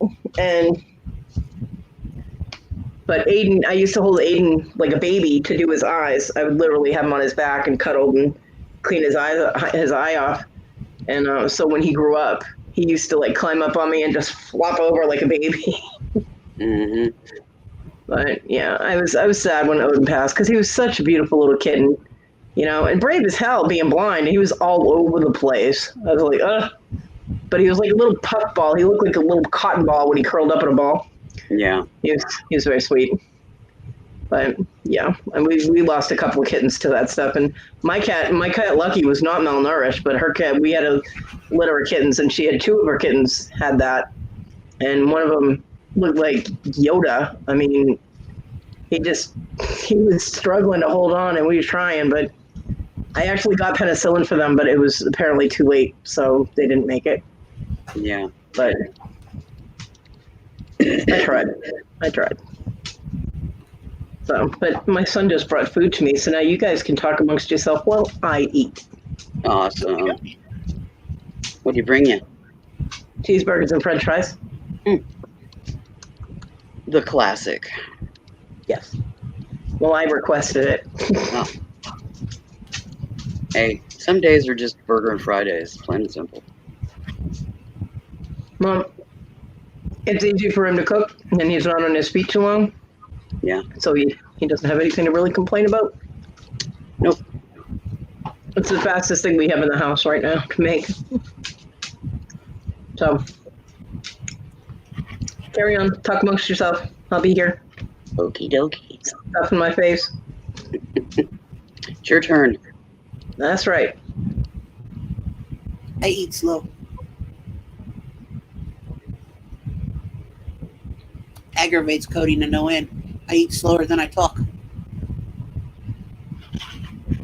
But Aiden, I used to hold Aiden like a baby to do his eyes. I would literally have him on his back and cuddle and clean his eye off. And so when he grew up, he used to like climb up on me and just flop over like a baby. Mm-hmm. But yeah, I was sad when Odin passed because he was such a beautiful little kitten, and brave as hell being blind. He was all over the place. I was like, ugh. But he was like a little puff ball. He looked like a little cotton ball when he curled up in a ball. Yeah. He was very sweet. But yeah, and we lost a couple of kittens to that stuff. And my cat Lucky was not malnourished, but her cat, we had a litter of kittens, and she had 2 of her kittens had that, and one of them looked like Yoda. I mean, he was struggling to hold on, and we were trying, but I actually got penicillin for them, but it was apparently too late, so they didn't make it. Yeah. But I tried. So, but my son just brought food to me, so now you guys can talk amongst yourself while I eat. Awesome. What do you bring you? Cheeseburgers and French fries. The classic. Yes. Well, I requested it. Oh. Hey, some days are just burger and fry days, plain and simple. Well, it's easy for him to cook, and he's not on his feet too long. Yeah. So he doesn't have anything to really complain about. Nope. It's the fastest thing we have in the house right now to make. So, carry on. Talk amongst yourself. I'll be here. Okie dokie. Stuff in my face. It's your turn. That's right. I eat slow. Aggravates Kodi to no end. I eat slower than I talk.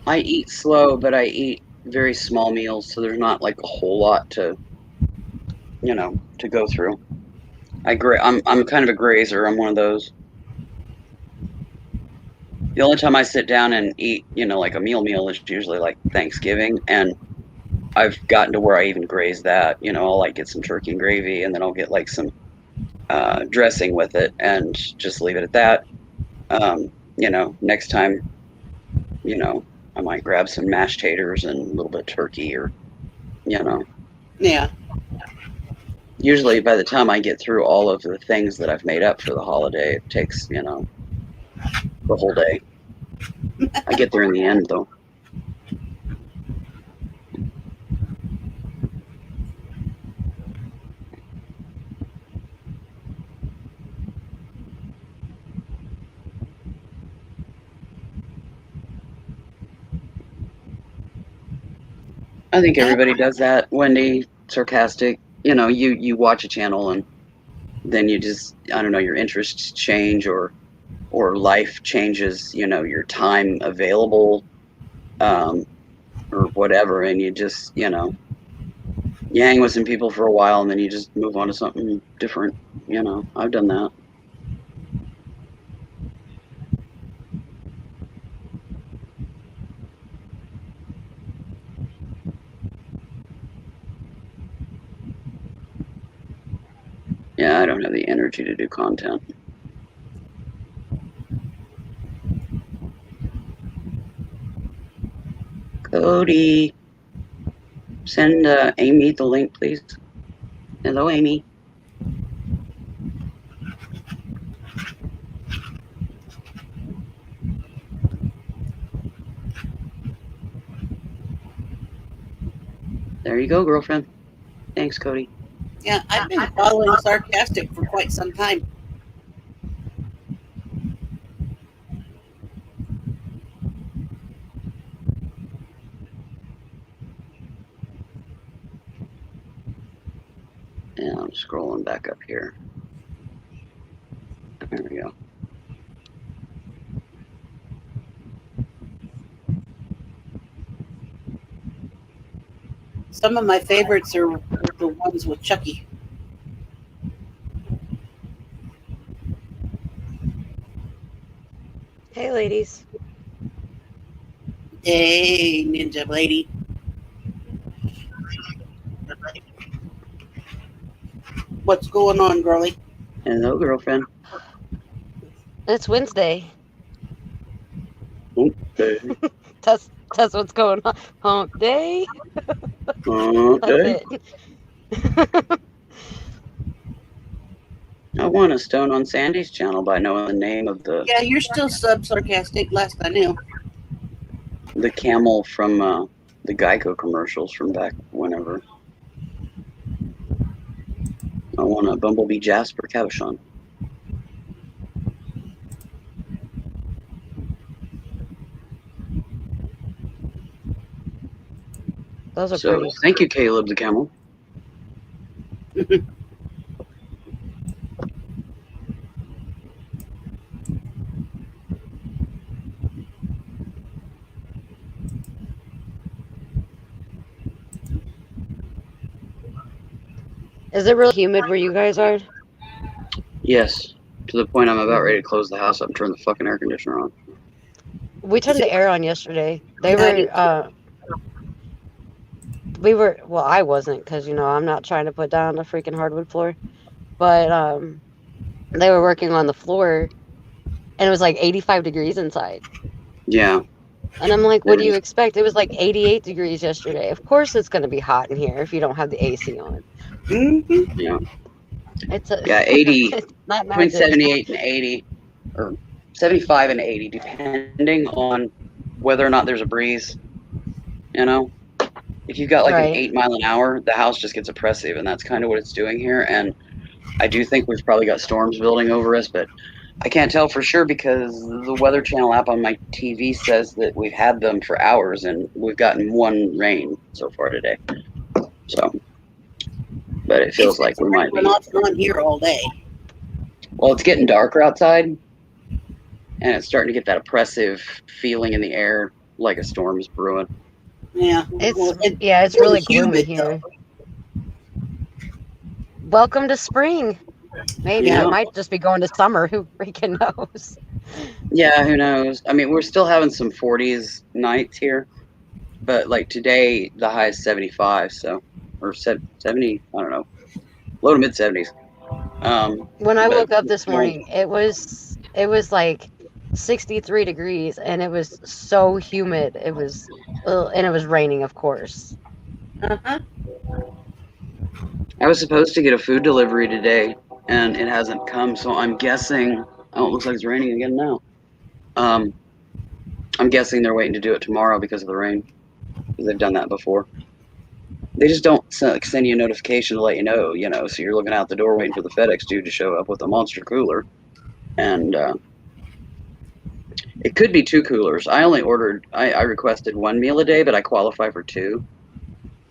I eat slow, but I eat very small meals, so there's not like a whole lot to, to go through. I'm kind of a grazer. I'm one of those. The only time I sit down and eat, like a meal is usually like Thanksgiving, and I've gotten to where I even graze that. I'll like get some turkey and gravy, and then I'll get like some dressing with it, and just leave it at that. Next time, I might grab some mashed taters and a little bit of turkey, or, Yeah. Usually by the time I get through all of the things that I've made up for the holiday, it takes, the whole day. I get there in the end, though. I think everybody does that. Wendy, sarcastic. You watch a channel and then you just, I don't know, your interests change or life changes, your time available, or whatever, and you just, you hang with some people for a while and then you just move on to something different. I've done that. Yeah, I don't have the energy to do content. Kodi, send Amy the link, please. Hello, Amy. There you go, girlfriend. Thanks, Kodi. Yeah, I've been following Sarcastic for quite some time. Yeah, I'm scrolling back up here. There we go. Some of my favorites are the ones with Chucky. Hey, ladies. Hey, Ninja Lady. What's going on, girlie? Hello, girlfriend. It's Wednesday. Okay. That's what's going on. Hump day. Okay. That's it. I won a stone on Sandy's channel by knowing the name of Yeah, you're still Sarcastic, last I knew. the camel from the Geico commercials from back whenever. I won a Bumblebee Jasper Cabochon. Those are So pretty. thank you, Caleb the camel. Is it really humid where you guys are? Yes, to the point I'm about ready to close the house up and turn the fucking air conditioner on. We turned the air on yesterday. They Yeah, I did were well, I wasn't, because, I'm not trying to put down a freaking hardwood floor. But they were working on the floor, and it was like 85 degrees inside. Yeah. And I'm like, what do you expect? It was like 88 degrees yesterday. Of course it's going to be hot in here if you don't have the AC on. Mm-hmm. Yeah. It's a 80, it's not between magic. 78 and 80, or 75 and 80, depending on whether or not there's a breeze. You know, if you've got like an Right. 8 mile an hour, the house just gets oppressive, and that's kind of what it's doing here. And I do think we've probably got storms building over us, but I can't tell for sure because the Weather Channel app on my TV says that we've had them for hours and we've gotten one rain so far today. So, but it feels like we might be. Off and on here all day. Well, it's getting darker outside, and it's starting to get that oppressive feeling in the air, like a storm is brewing. Yeah. It's really gloomy here. Welcome to spring. Maybe Yeah. it might just be going to summer. Who freaking knows? Yeah, who knows? I mean, we're still having some 40s nights here, but like today, the high is 75, so, or 70, I don't know, low to mid 70s. When I woke up this morning, it was like 63 degrees, and it was so humid. It was, and it was raining, of course. Uh-huh. I was supposed to get a food delivery today, and it hasn't come, so I'm guessing. Oh, it looks like it's raining again now. I'm guessing they're waiting to do it tomorrow because of the rain. Because they've done that before. They just don't send you a notification to let you know, so you're looking out the door waiting for the FedEx dude to show up with a monster cooler. And it could be 2 coolers. I requested 1 meal a day, but I qualify for 2.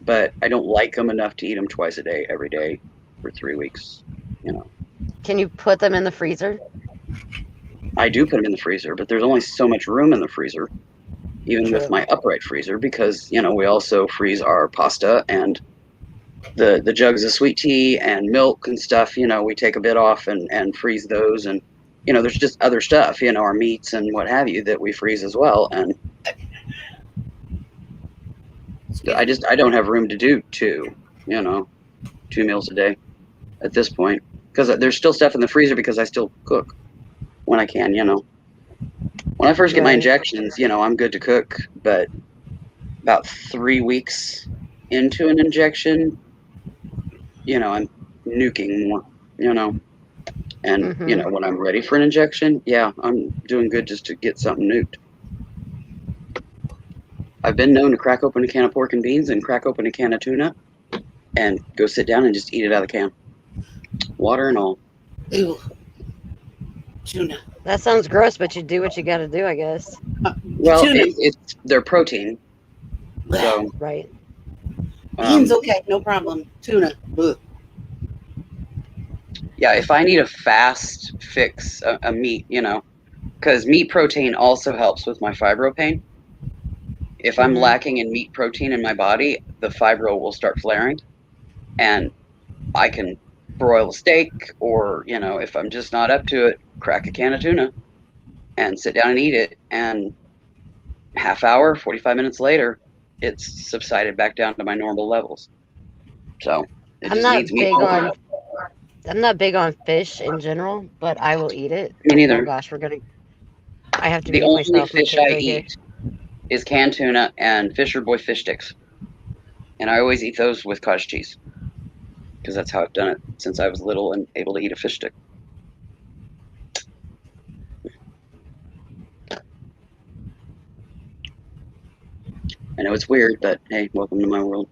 But I don't like them enough to eat them twice a day, every day, for 3 weeks, Can you put them in the freezer? I do put them in the freezer, but there's only so much room in the freezer, even True. with my upright freezer, because, we also freeze our pasta and the jugs of sweet tea and milk and stuff, we take a bit off and freeze those. And, there's just other stuff, our meats and what have you that we freeze as well. And I don't have room to do 2 meals a day at this point, because there's still stuff in the freezer because I still cook when I can, When I first get my injections, I'm good to cook, but about 3 weeks into an injection, I'm nuking more, and, when I'm ready for an injection, yeah, I'm doing good just to get something nuked. I've been known to crack open a can of pork and beans and crack open a can of tuna and go sit down and just eat it out of the can. Water and all. Ew. Tuna. That sounds gross, but you do what you got to do, I guess. Well, it's their protein. So, right. Beans, okay, no problem. Tuna. Ugh. Yeah, if I need a fast fix, a meat, because meat protein also helps with my fibro pain. If I'm lacking in meat protein in my body, the fibro will start flaring, and I can broil a steak, or, if I'm just not up to it, crack a can of tuna and sit down and eat it, and half hour, 45 minutes later, it's subsided back down to my normal levels. So I'm not big on fish in general, but I will eat it. Me neither. Oh gosh, I have to the make only myself fish I eat is canned tuna and Fisher Boy fish sticks, and I always eat those with cottage cheese because that's how I've done it since I was little and able to eat a fish stick. I know it's weird, but hey, welcome to my world.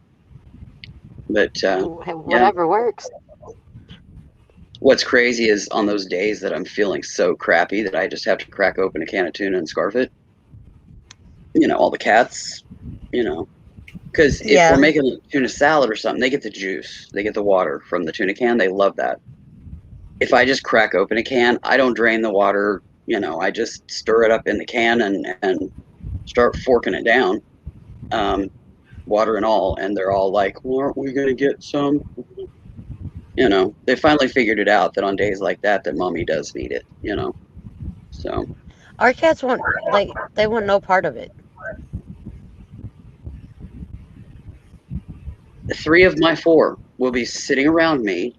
But whatever works. What's crazy is on those days that I'm feeling so crappy that I just have to crack open a can of tuna and scarf it. All the cats, because if we're making a tuna salad or something, they get the juice, they get the water from the tuna can. They love that. If I just crack open a can, I don't drain the water. I just stir it up in the can and start forking it down, water and all. And they're all like, well, aren't we going to get some? They finally figured it out that on days like that mommy does need it, so. Our cats they want no part of it. 3 of my 4 will be sitting around me,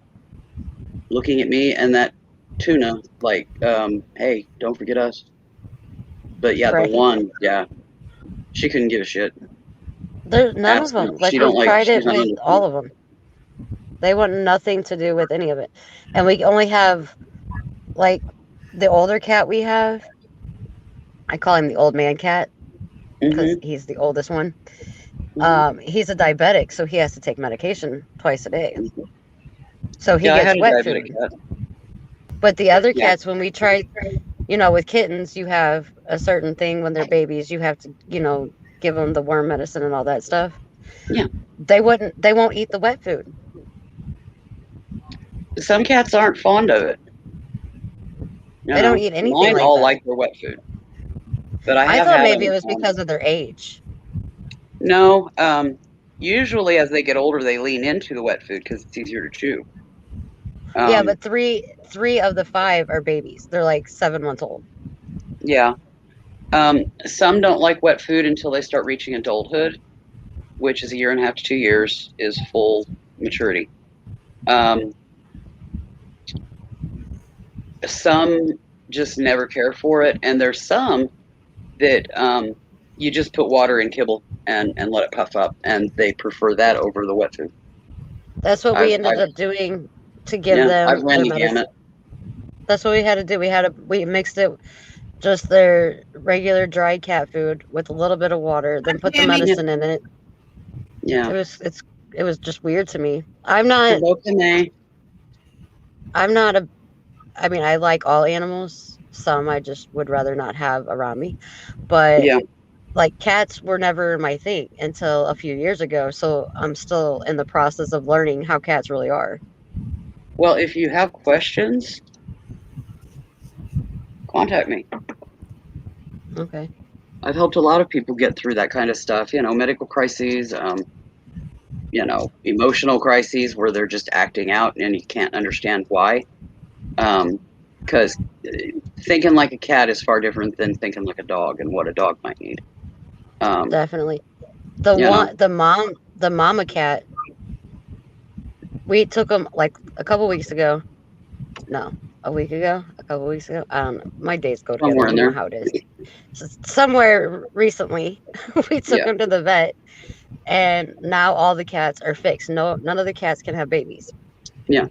looking at me and that tuna like, hey, don't forget us. But yeah, Right. the one, yeah, she couldn't give a shit. There's none of them. Like, we've tried it with all of them. They want nothing to do with any of it. And we only have, like, the older cat we have, I call him the old man cat because he's the oldest one. He's a diabetic, so he has to take medication twice a day. So he gets wet food. But the other cats, when we try, with kittens, you have a certain thing when they're babies. You have to, give them the worm medicine and all that stuff. Yeah. They won't eat the wet food. Some cats aren't fond of it. They don't eat anything Mine like all that. like their wet food. But I thought maybe it was because of their age. No, usually as they get older, they lean into the wet food because it's easier to chew. Yeah, but three of the 5 are babies. They're like 7 months old. Yeah. Some don't like wet food until they start reaching adulthood, which is 1.5 to 2 years is full maturity. Some just never care for it, and there's some that you just put water in kibble and let it puff up, and they prefer that over the wet food. That's what we ended up doing to give them I've ran their the medicine. gamut. That's what we had to do. We mixed it, just their regular dried cat food with a little bit of water, then put the medicine in it. Yeah. It was just weird to me. I like all animals. Some I just would rather not have around me. But like cats were never my thing until a few years ago. So I'm still in the process of learning how cats really are. Well, if you have questions, contact me. Okay. I've helped a lot of people get through that kind of stuff, medical crises, emotional crises where they're just acting out and you can't understand why. Because thinking like a cat is far different than thinking like a dog and what a dog might need. Definitely. The mama cat, we took him like a couple weeks ago. No, a week ago, a couple weeks ago. I don't know. My days go together. You know how it is. So somewhere recently, we took him to the vet, and now all the cats are fixed. None of the cats can have babies. Yeah.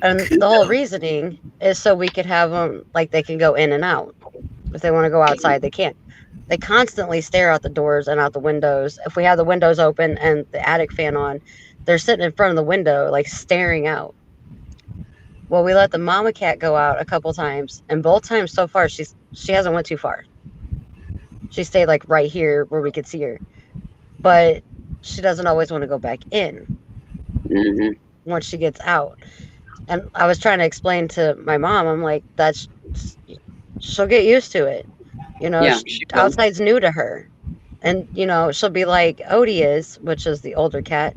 And the whole reasoning is so we could have them, like, they can go in and out. If they want to go outside, they can't. They constantly stare out the doors and out the windows. If we have the windows open and the attic fan on, they're sitting in front of the window, like, staring out. Well, we let the mama cat go out a couple times, and both times so far, she hasn't went too far. She stayed, like, right here where we could see her. But she doesn't always want to go back in once she gets out. And I was trying to explain to my mom, I'm like, she'll get used to it. Outside's new to her. And, she'll be like Odie is, which is the older cat.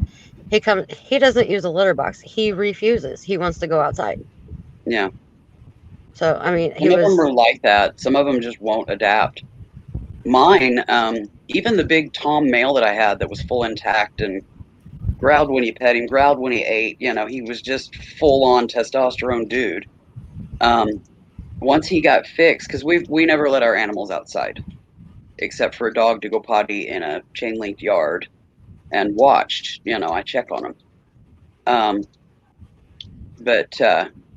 He doesn't use a litter box. He refuses. He wants to go outside. Yeah. So, I mean, some of them are like that. Some of them just won't adapt. Mine, even the big Tom male that I had that was full intact and growled when you pet him, growled when he ate, he was just full on testosterone dude. Once he got fixed, because we never let our animals outside, except for a dog to go potty in a chain linked yard and watched, I check on him. But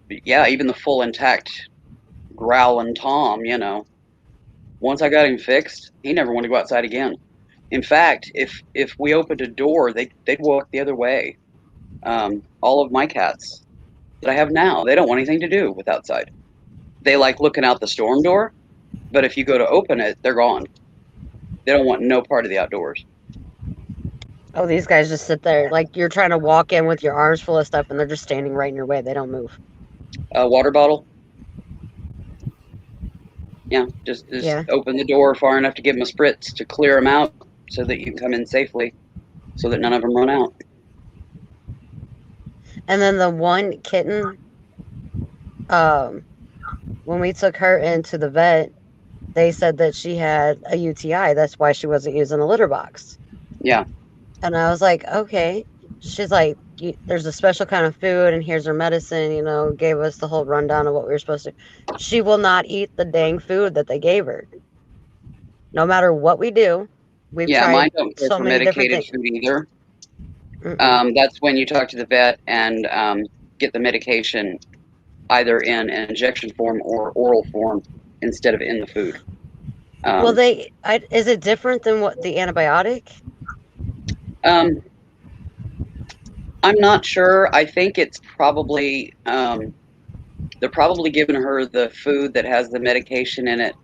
yeah, even the full intact growling Tom, once I got him fixed, he never wanted to go outside again. In fact, if we opened a door, they'd walk the other way. All of my cats that I have now, they don't want anything to do with outside. They like looking out the storm door, but if you go to open it, they're gone. They don't want no part of the outdoors. Oh, these guys just sit there. Like, you're trying to walk in with your arms full of stuff, and they're just standing right in your way. They don't move. A water bottle. Yeah, just open the door far enough to give them a spritz to clear them out so that you can come in safely so that none of them run out. And then the one kitten, when we took her into the vet, they said that she had a UTI. That's why she wasn't using a litter box. Yeah. And I was like, okay. she's like, there's a special kind of food, and here's her medicine. You know, gave us the whole rundown of what we were supposed to. She will not eat the dang food that they gave her. No matter what we do, we've tried mine don't go so for many different medicated things. food either. That's when you talk to the vet and get the medication either in an injection form or oral form instead of in the food. Well, is it different than what the antibiotic? I'm not sure. I think it's probably they're probably giving her the food that has the medication in it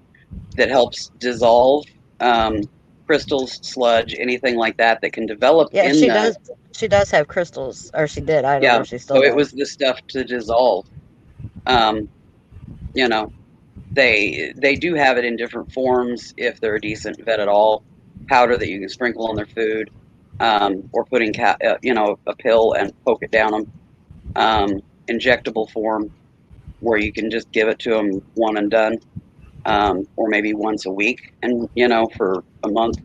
that helps dissolve crystals, sludge, anything like that that can develop Yeah, in she the does. She does have crystals, or she did. I don't know yeah. if she So still it does. was the stuff to dissolve. You know, they do have it in different forms if they're a decent vet at all. Powder that you can sprinkle on their food, or putting a pill and poke it down them. Injectable form where you can just give it to them one and done, or maybe once a week, and for a month,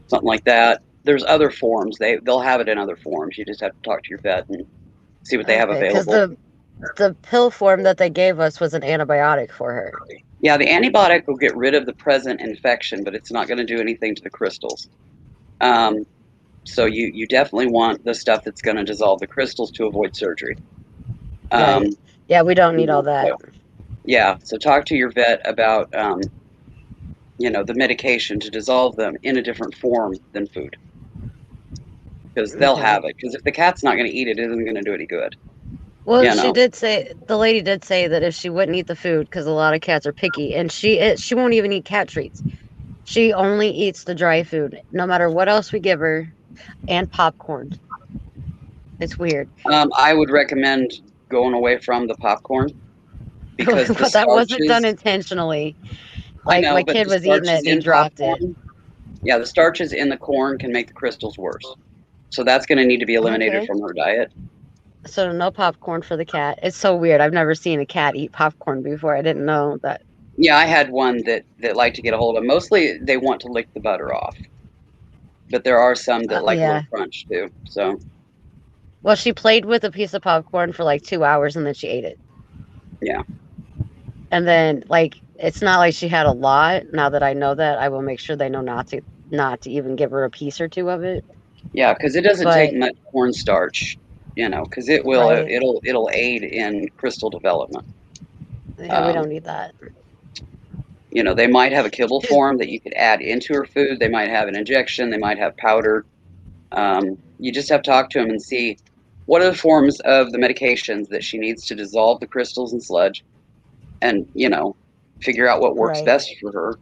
something like that. There's other forms. They'll have it in other forms. You just have to talk to your vet and see what they have Okay, because available. the pill form that they gave us was an antibiotic for her. Yeah, the antibiotic will get rid of the present infection, but it's not going to do anything to the crystals. So you definitely want the stuff that's going to dissolve the crystals to avoid surgery. Right. Yeah, we don't need all that. So, yeah, so talk to your vet about the medication to dissolve them in a different form than food, because they'll have it. Because if the cat's not going to eat it, it isn't going to do any good. Well, the lady did say that if she wouldn't eat the food, because a lot of cats are picky, and she won't even eat cat treats. She only eats the dry food, no matter what else we give her, and popcorn. It's weird. I would recommend going away from the popcorn because But that wasn't done intentionally. Like, my kid was eating it and he dropped it. Yeah, the starches in the corn can make the crystals worse. So that's going to need to be eliminated from her diet. So no popcorn for the cat. It's so weird. I've never seen a cat eat popcorn before. I didn't know that. Yeah, I had one that liked to get a hold of. Mostly they want to lick the butter off. But there are some that like a little crunch too. So. Well, she played with a piece of popcorn for like 2 hours and then she ate it. Yeah. And then, like, it's not like she had a lot. Now that I know that, I will make sure they know not to even give her a piece or two of it. Yeah, because it doesn't take much cornstarch, because it will it'll aid in crystal development. Yeah, we don't need that. They might have a kibble form that you could add into her food. They might have an injection. They might have powder. You just have to talk to them and see what are the forms of the medications that she needs to dissolve the crystals and sludge, and figure out what works best for her.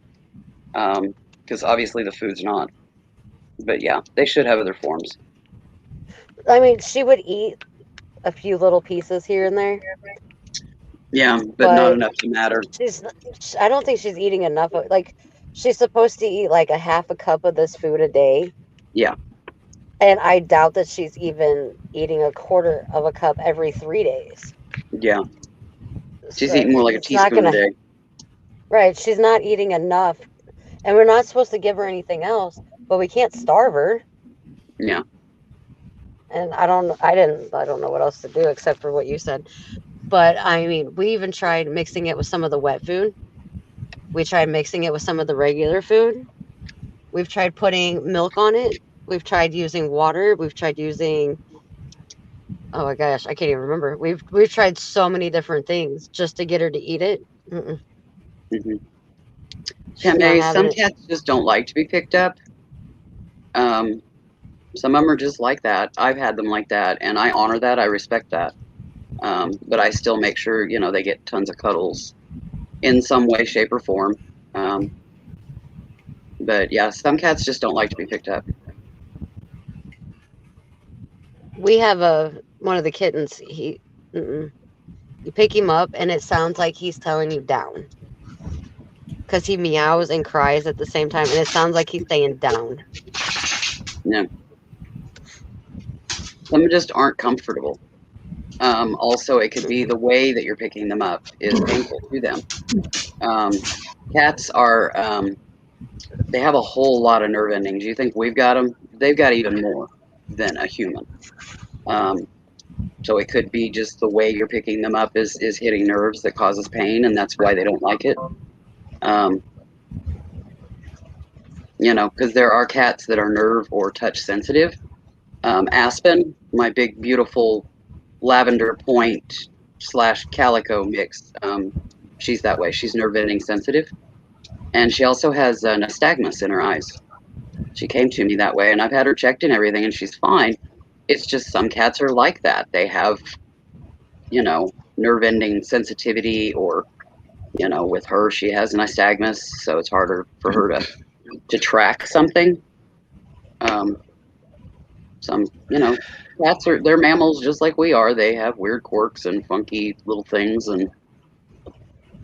Because obviously the food's not. But yeah, they should have other forms. I mean, she would eat a few little pieces here and there. Yeah, but not enough to matter. I don't think she's eating enough. Like, she's supposed to eat like a half a cup of this food a day. Yeah. And I doubt that she's even eating a quarter of a cup every 3 days. Yeah. She's eating more like a teaspoon a day. Right. She's not eating enough. And we're not supposed to give her anything else, but we can't starve her. Yeah. And I don't know what else to do except for what you said. But I mean, we even tried mixing it with some of the wet food. We tried mixing it with some of the regular food. We've tried putting milk on it. We've tried using water. We've tried using, oh my gosh, I can't even remember. We've tried so many different things just to get her to eat it. Yeah, Mary, some cats just don't like to be picked up. Some of them are just like that. I've had them like that, and I honor that. I respect that. But I still make sure, they get tons of cuddles in some way, shape, or form. But yeah, some cats just don't like to be picked up. We have one of the kittens. You pick him up, and it sounds like he's telling you down. Because he meows and cries at the same time, and it sounds like he's saying down. Yeah. Some just aren't comfortable. Also, it could be the way that you're picking them up is painful to them. Cats are, they have a whole lot of nerve endings. You think we've got them? They've got even more than a human. So it could be just the way you're picking them up is hitting nerves that causes pain, and that's why they don't like it. You know, because there are cats that are nerve or touch sensitive. Aspen, my big, beautiful lavender point / calico mix, she's that way. She's nerve ending sensitive. And she also has nystagmus in her eyes. She came to me that way, and I've had her checked and everything, and she's fine. It's just some cats are like that. They have, you know, nerve ending sensitivity, or, you know, with her, she has nystagmus, so it's harder for her to track something. Some, you know, cats they're mammals just like we are. They have weird quirks and funky little things, and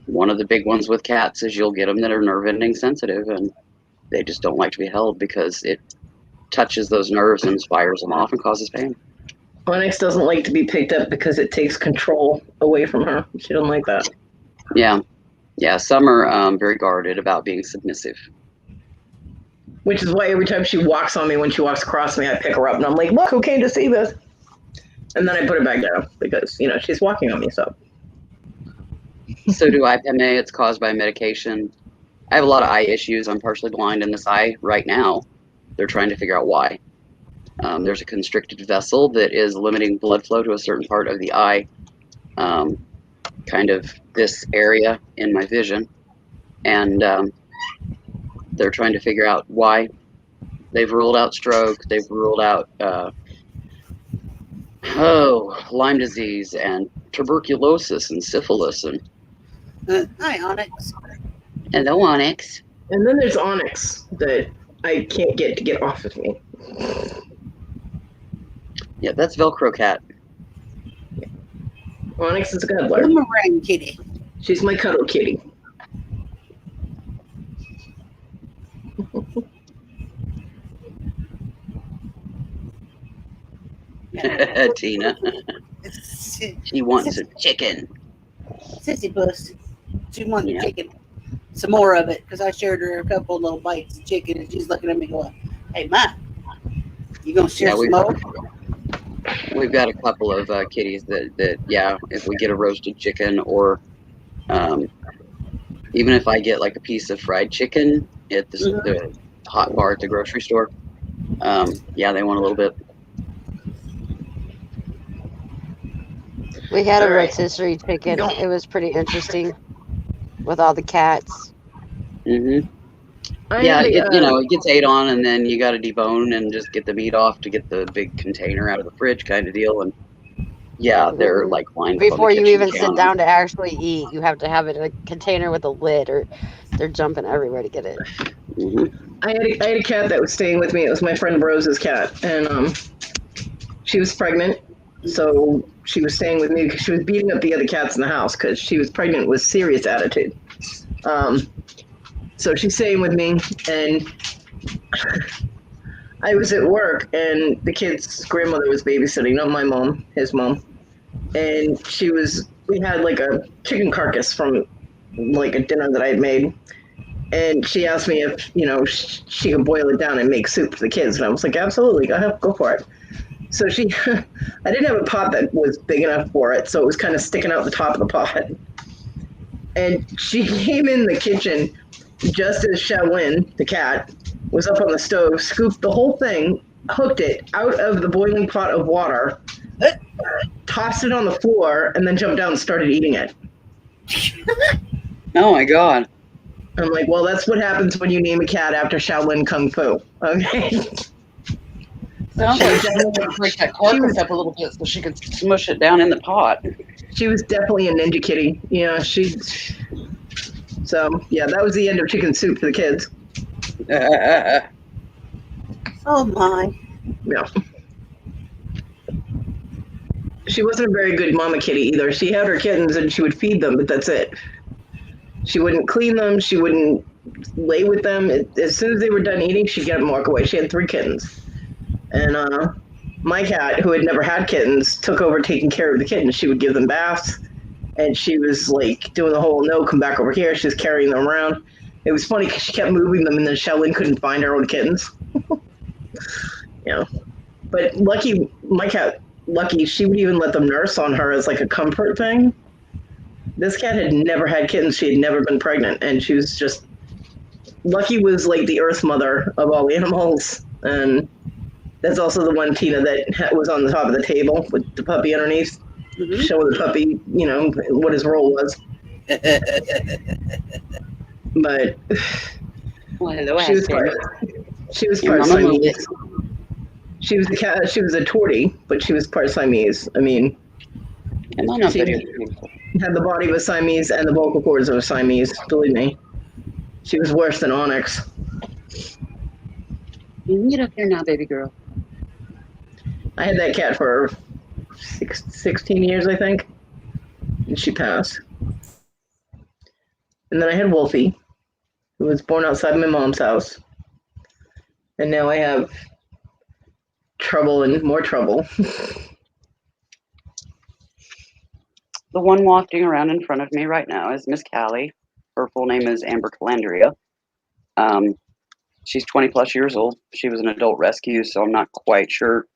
one of the big ones with cats is you'll get them that are nerve ending sensitive, and they just don't like to be held because it touches those nerves and fires them off and causes pain. Onyx doesn't like to be picked up because it takes control away from her. She doesn't like that. Yeah. Some are very guarded about being submissive. Which is why every time she walks on me, when she walks across me, I pick her up and I'm like, look, who came to see this? And then I put her back down because, you know, she's walking on me, so. So do I, Peme. It's caused by medication. I have a lot of eye issues. I'm partially blind in this eye right now. They're trying to figure out why. There's a constricted vessel that is limiting blood flow to a certain part of the eye, kind of this area in my vision. And they're trying to figure out why. They've ruled out stroke. They've ruled out Lyme disease and tuberculosis and syphilis. And hi, Onyx. hello, Onyx. And then there's Onyx that I can't get off of me. Yeah, that's Velcro cat. Onyx is a cuddler. Boomerang kitty. She's my cuddle kitty. Tina. She wants a chicken. Sissy puss. She wanted chicken. Some more of it, because I shared her a couple of little bites of chicken, and she's looking at me going, hey, Ma, you going to share some more? We've got a couple of kitties that, if we get a roasted chicken, or even if I get like a piece of fried chicken at the hot bar at the grocery store, they want a little bit. We had a rotisserie chicken. It was pretty interesting with all the cats. Mm-hmm. It gets ate on, and then you got to debone and just get the meat off to get the big container out of the fridge, kind of deal. And they're like lined before you even sit down to actually eat. You have to have it in a container with a lid, or they're jumping everywhere to get it. Mm-hmm. I had a cat that was staying with me. It was my friend Rose's cat, and she was pregnant, so she was staying with me because she was beating up the other cats in the house because she was pregnant with serious attitude. So she's staying with me, and I was at work, and the kid's grandmother was babysitting, not my mom, his mom. And we had like a chicken carcass from like a dinner that I had made. And she asked me if, she could boil it down and make soup for the kids. And I was like, absolutely, go for it. So I didn't have a pot that was big enough for it, so it was kind of sticking out the top of the pot. And she came in the kitchen just as Shaolin, the cat, was up on the stove, scooped the whole thing, hooked it out of the boiling pot of water, tossed it on the floor, and then jumped down and started eating it. Oh my God. I'm like, well, that's what happens when you name a cat after Shaolin Kung Fu. Okay. Sounds like she wanted to break that carcass up a little bit so she could smush it down in the pot. She was definitely a ninja kitty. Yeah, So, that was the end of chicken soup for the kids. Oh, my. Yeah. She wasn't a very good mama kitty either. She had her kittens and she would feed them, but that's it. She wouldn't clean them. She wouldn't lay with them. As soon as they were done eating, she'd get them and walk away. She had 3 kittens. And my cat, who had never had kittens, took over taking care of the kittens. She would give them baths. And she was like doing the whole, no, come back over here. She was carrying them around. It was funny because she kept moving them and then Shaolin couldn't find her own kittens. But lucky, my cat lucky. She would even let them nurse on her as like a comfort thing. This cat had never had kittens. She had never been pregnant, and she was just Lucky was like the earth mother of all animals, and that's also the one, Tina, that was on the top of the table with the puppy underneath, showing the puppy, what his role was. But well, hello, she was part Siamese. She was a cat. She was a tortie, but she was part Siamese. I mean, she had the body of a Siamese and the vocal cords of a Siamese. Believe me, she was worse than Onyx. You can get up here now, baby girl. I had that cat for 16 years, I think, and she passed. And then I had Wolfie, who was born outside my mom's house. And now I have trouble and more trouble. The one wafting around in front of me right now is Miss Callie. Her full name is Amber Calandria. She's 20 plus years old. She was an adult rescue, so I'm not quite sure.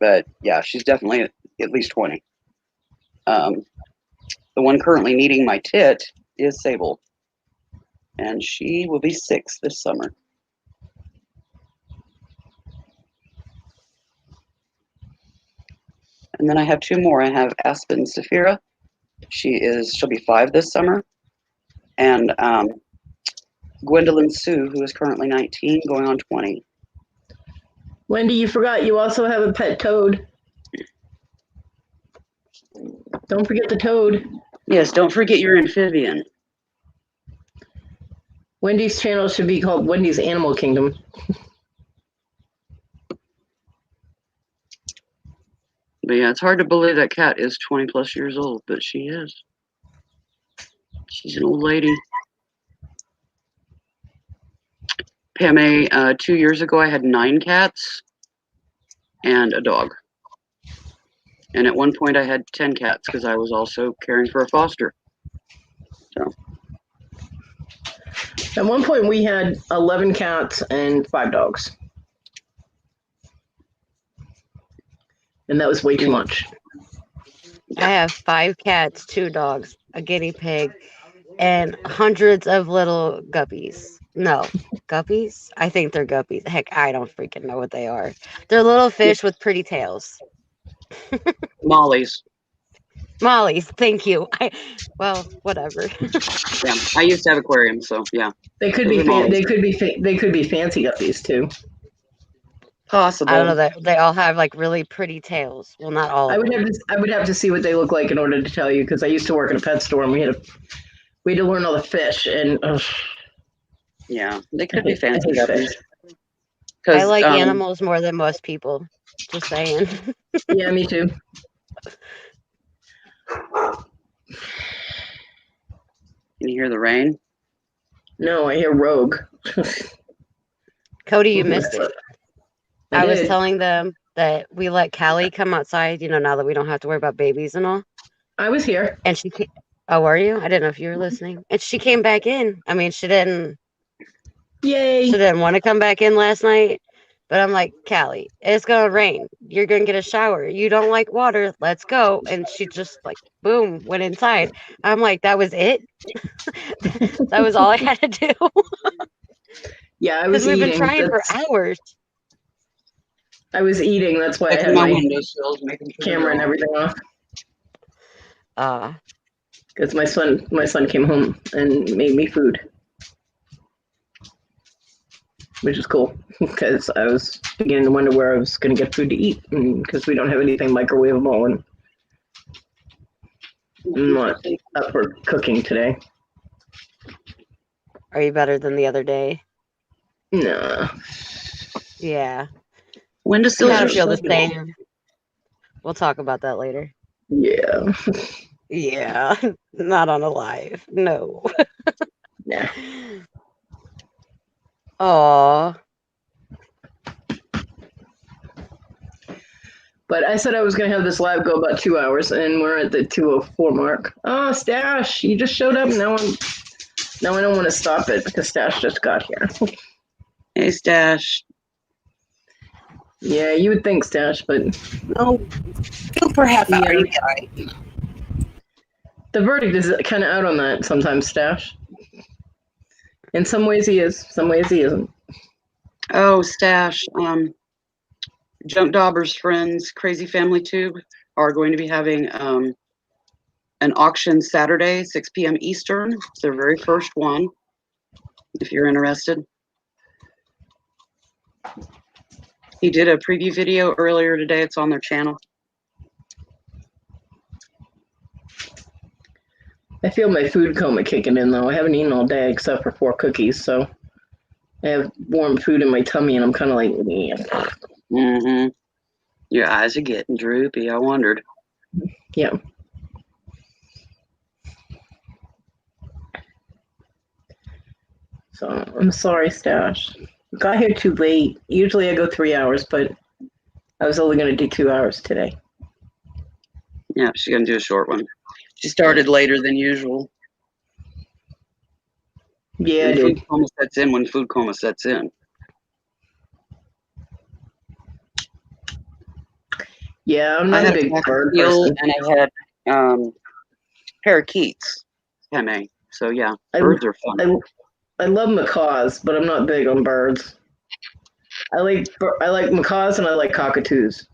But yeah, she's definitely at least 20. The one currently needing my tit is Sable. And she will be 6 this summer. And then I have 2 more. I have Aspen Saphira. She'll be 5 this summer. And Gwendolyn Sue, who is currently 19, going on 20. Wendy, you forgot you also have a pet toad. Don't forget the toad. Yes, don't forget your amphibian. Wendy's channel should be called Wendy's Animal Kingdom. But yeah, it's hard to believe that cat is 20 plus years old, but she is. She's an old lady. Pame, 2 years ago, I had 9 cats and a dog. And at one point, I had 10 cats because I was also caring for a foster. So. At one point, we had 11 cats and 5 dogs. And that was way too much. I have 5 cats, 2 dogs, a guinea pig, and hundreds of little guppies. No, guppies? I think they're guppies. Heck, I don't freaking know what they are. They're little fish with pretty tails. Mollies. Mollies, thank you. Well, whatever. Yeah, I used to have aquariums, so yeah. They could be fancy guppies too. Possible. I don't know that they all have like really pretty tails. Well, not all. I would have to see what they look like in order to tell you, because I used to work in a pet store and we had to learn all the fish and. Yeah, they could be fancy guppies. I like animals more than most people. Just saying. Yeah, me too. Can you hear the rain? No, I hear Rogue. Cody, you missed it. I was telling them that we let Callie come outside, now that we don't have to worry about babies and all. I was here. And she came. Oh, were you? I didn't know if you were listening. And she came back in. I mean, she didn't. Yay. She didn't want to come back in last night. But I'm like, Callie, it's going to rain. You're going to get a shower. You don't like water. Let's go. And she just like, boom, went inside. I'm like, that was it? That was all I had to do? Yeah, I was eating. Because we've been trying for hours. I was eating. That's why I had my camera and everything off. Because my son came home and made me food. Which is cool, because I was beginning to wonder where I was going to get food to eat, because we don't have anything microwavable, and I'm not up for cooking today. Are you better than the other day? No. Yeah. When does you gotta feel the same? We'll talk about that later. Yeah. Yeah. Not on a live. No. Nah. Aww. But I said I was going to have this live go about 2 hours, and we're at the 2:04 mark. Oh, Stash, you just showed up. Now I don't want to stop it because Stash just got here. Hey, Stash. Yeah, you would think, Stash, but No, go for a half hour. Yeah. You get all right. the verdict is kind of out on that sometimes, Stash. In some ways he is, some ways he isn't. Oh, Stash. Junk Dauber's Friends, Crazy Family Tube are going to be having an auction Saturday, 6 p.m. Eastern. It's their very first one, if you're interested. He did a preview video earlier today. It's on their channel. I feel my food coma kicking in, though. I haven't eaten all day except for 4 cookies, so I have warm food in my tummy, and I'm kind of like, yeah. Mm-hmm. Your eyes are getting droopy. I wondered. Yeah. So I'm sorry, Stash. Got here too late. Usually I go 3 hours, but I was only going to do 2 hours today. Yeah, she's going to do a short one. She started later than usual. Yeah, I And did. food coma sets in when food coma sets in. Yeah, I'm I not a had big bird eel person. and I had parakeets. Heme. So yeah, birds are fun. I love macaws, but I'm not big on birds. I like macaws and I like cockatoos.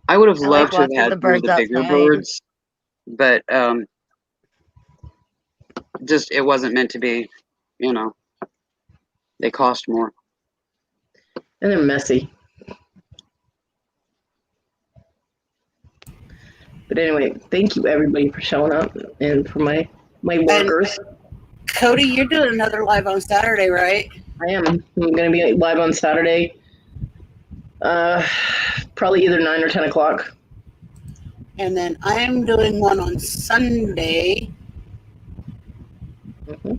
I would have I loved like to have watching had the one of birds the bigger outside. birds, but just it wasn't meant to be. You know, they cost more. And they're messy. But anyway, thank you everybody for showing up and for my workers. Cody, you're doing another live on Saturday, right? I am. I'm going to be live on Saturday. Probably either 9 or 10 o'clock. And then I'm doing one on Sunday. Mm-hmm.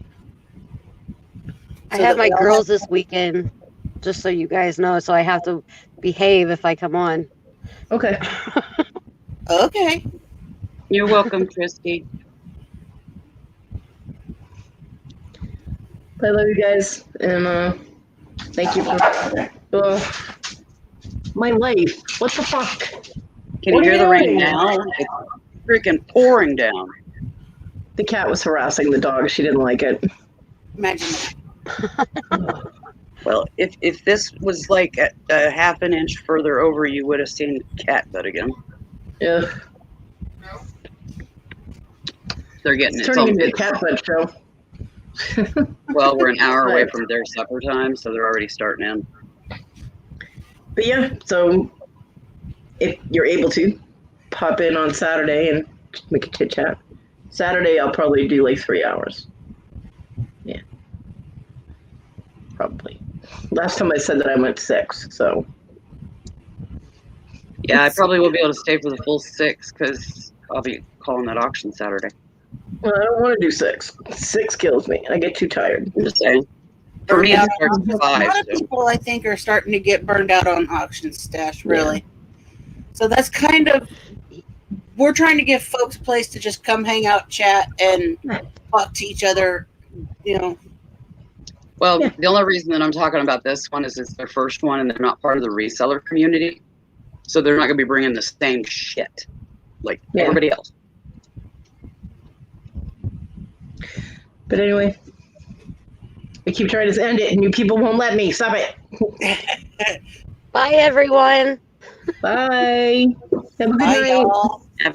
I have my girls this weekend, just so you guys know, so I have to behave if I come on. Okay. Okay. You're welcome, Christy. I love you guys, and thank you for my life. What the fuck? Can you hear the rain now? It's freaking pouring down. The cat was harassing the dog. She didn't like it. Imagine that. Well, if this was like a half an inch further over, you would have seen cat butt again. Yeah. They're getting it's turning into a cat butt show. Well, we're an hour away from their supper time, so they're already starting in. But yeah, so if you're able to, pop in on Saturday and make a chit chat. Saturday, I'll probably do like 3 hours. Yeah. Probably. Last time I said that I went 6, so. Yeah, I probably will be able to stay for the full 6 because I'll be calling that auction Saturday. Well, I don't want to do 6. 6 kills me. I get too tired. I'm just saying. For me, it starts at 5. a lot of people, I think, are starting to get burned out on auction stash, really. Yeah. So that's kind of, we're trying to give folks a place to just come hang out, chat, and talk to each other, you know. Well, the only reason that I'm talking about this one is it's their first one and they're not part of the reseller community. So they're not going to be bringing the same shit like everybody else. But anyway, I keep trying to end it and you people won't let me. Stop it. Bye, everyone. Bye. Have a good Bye, night. y'all.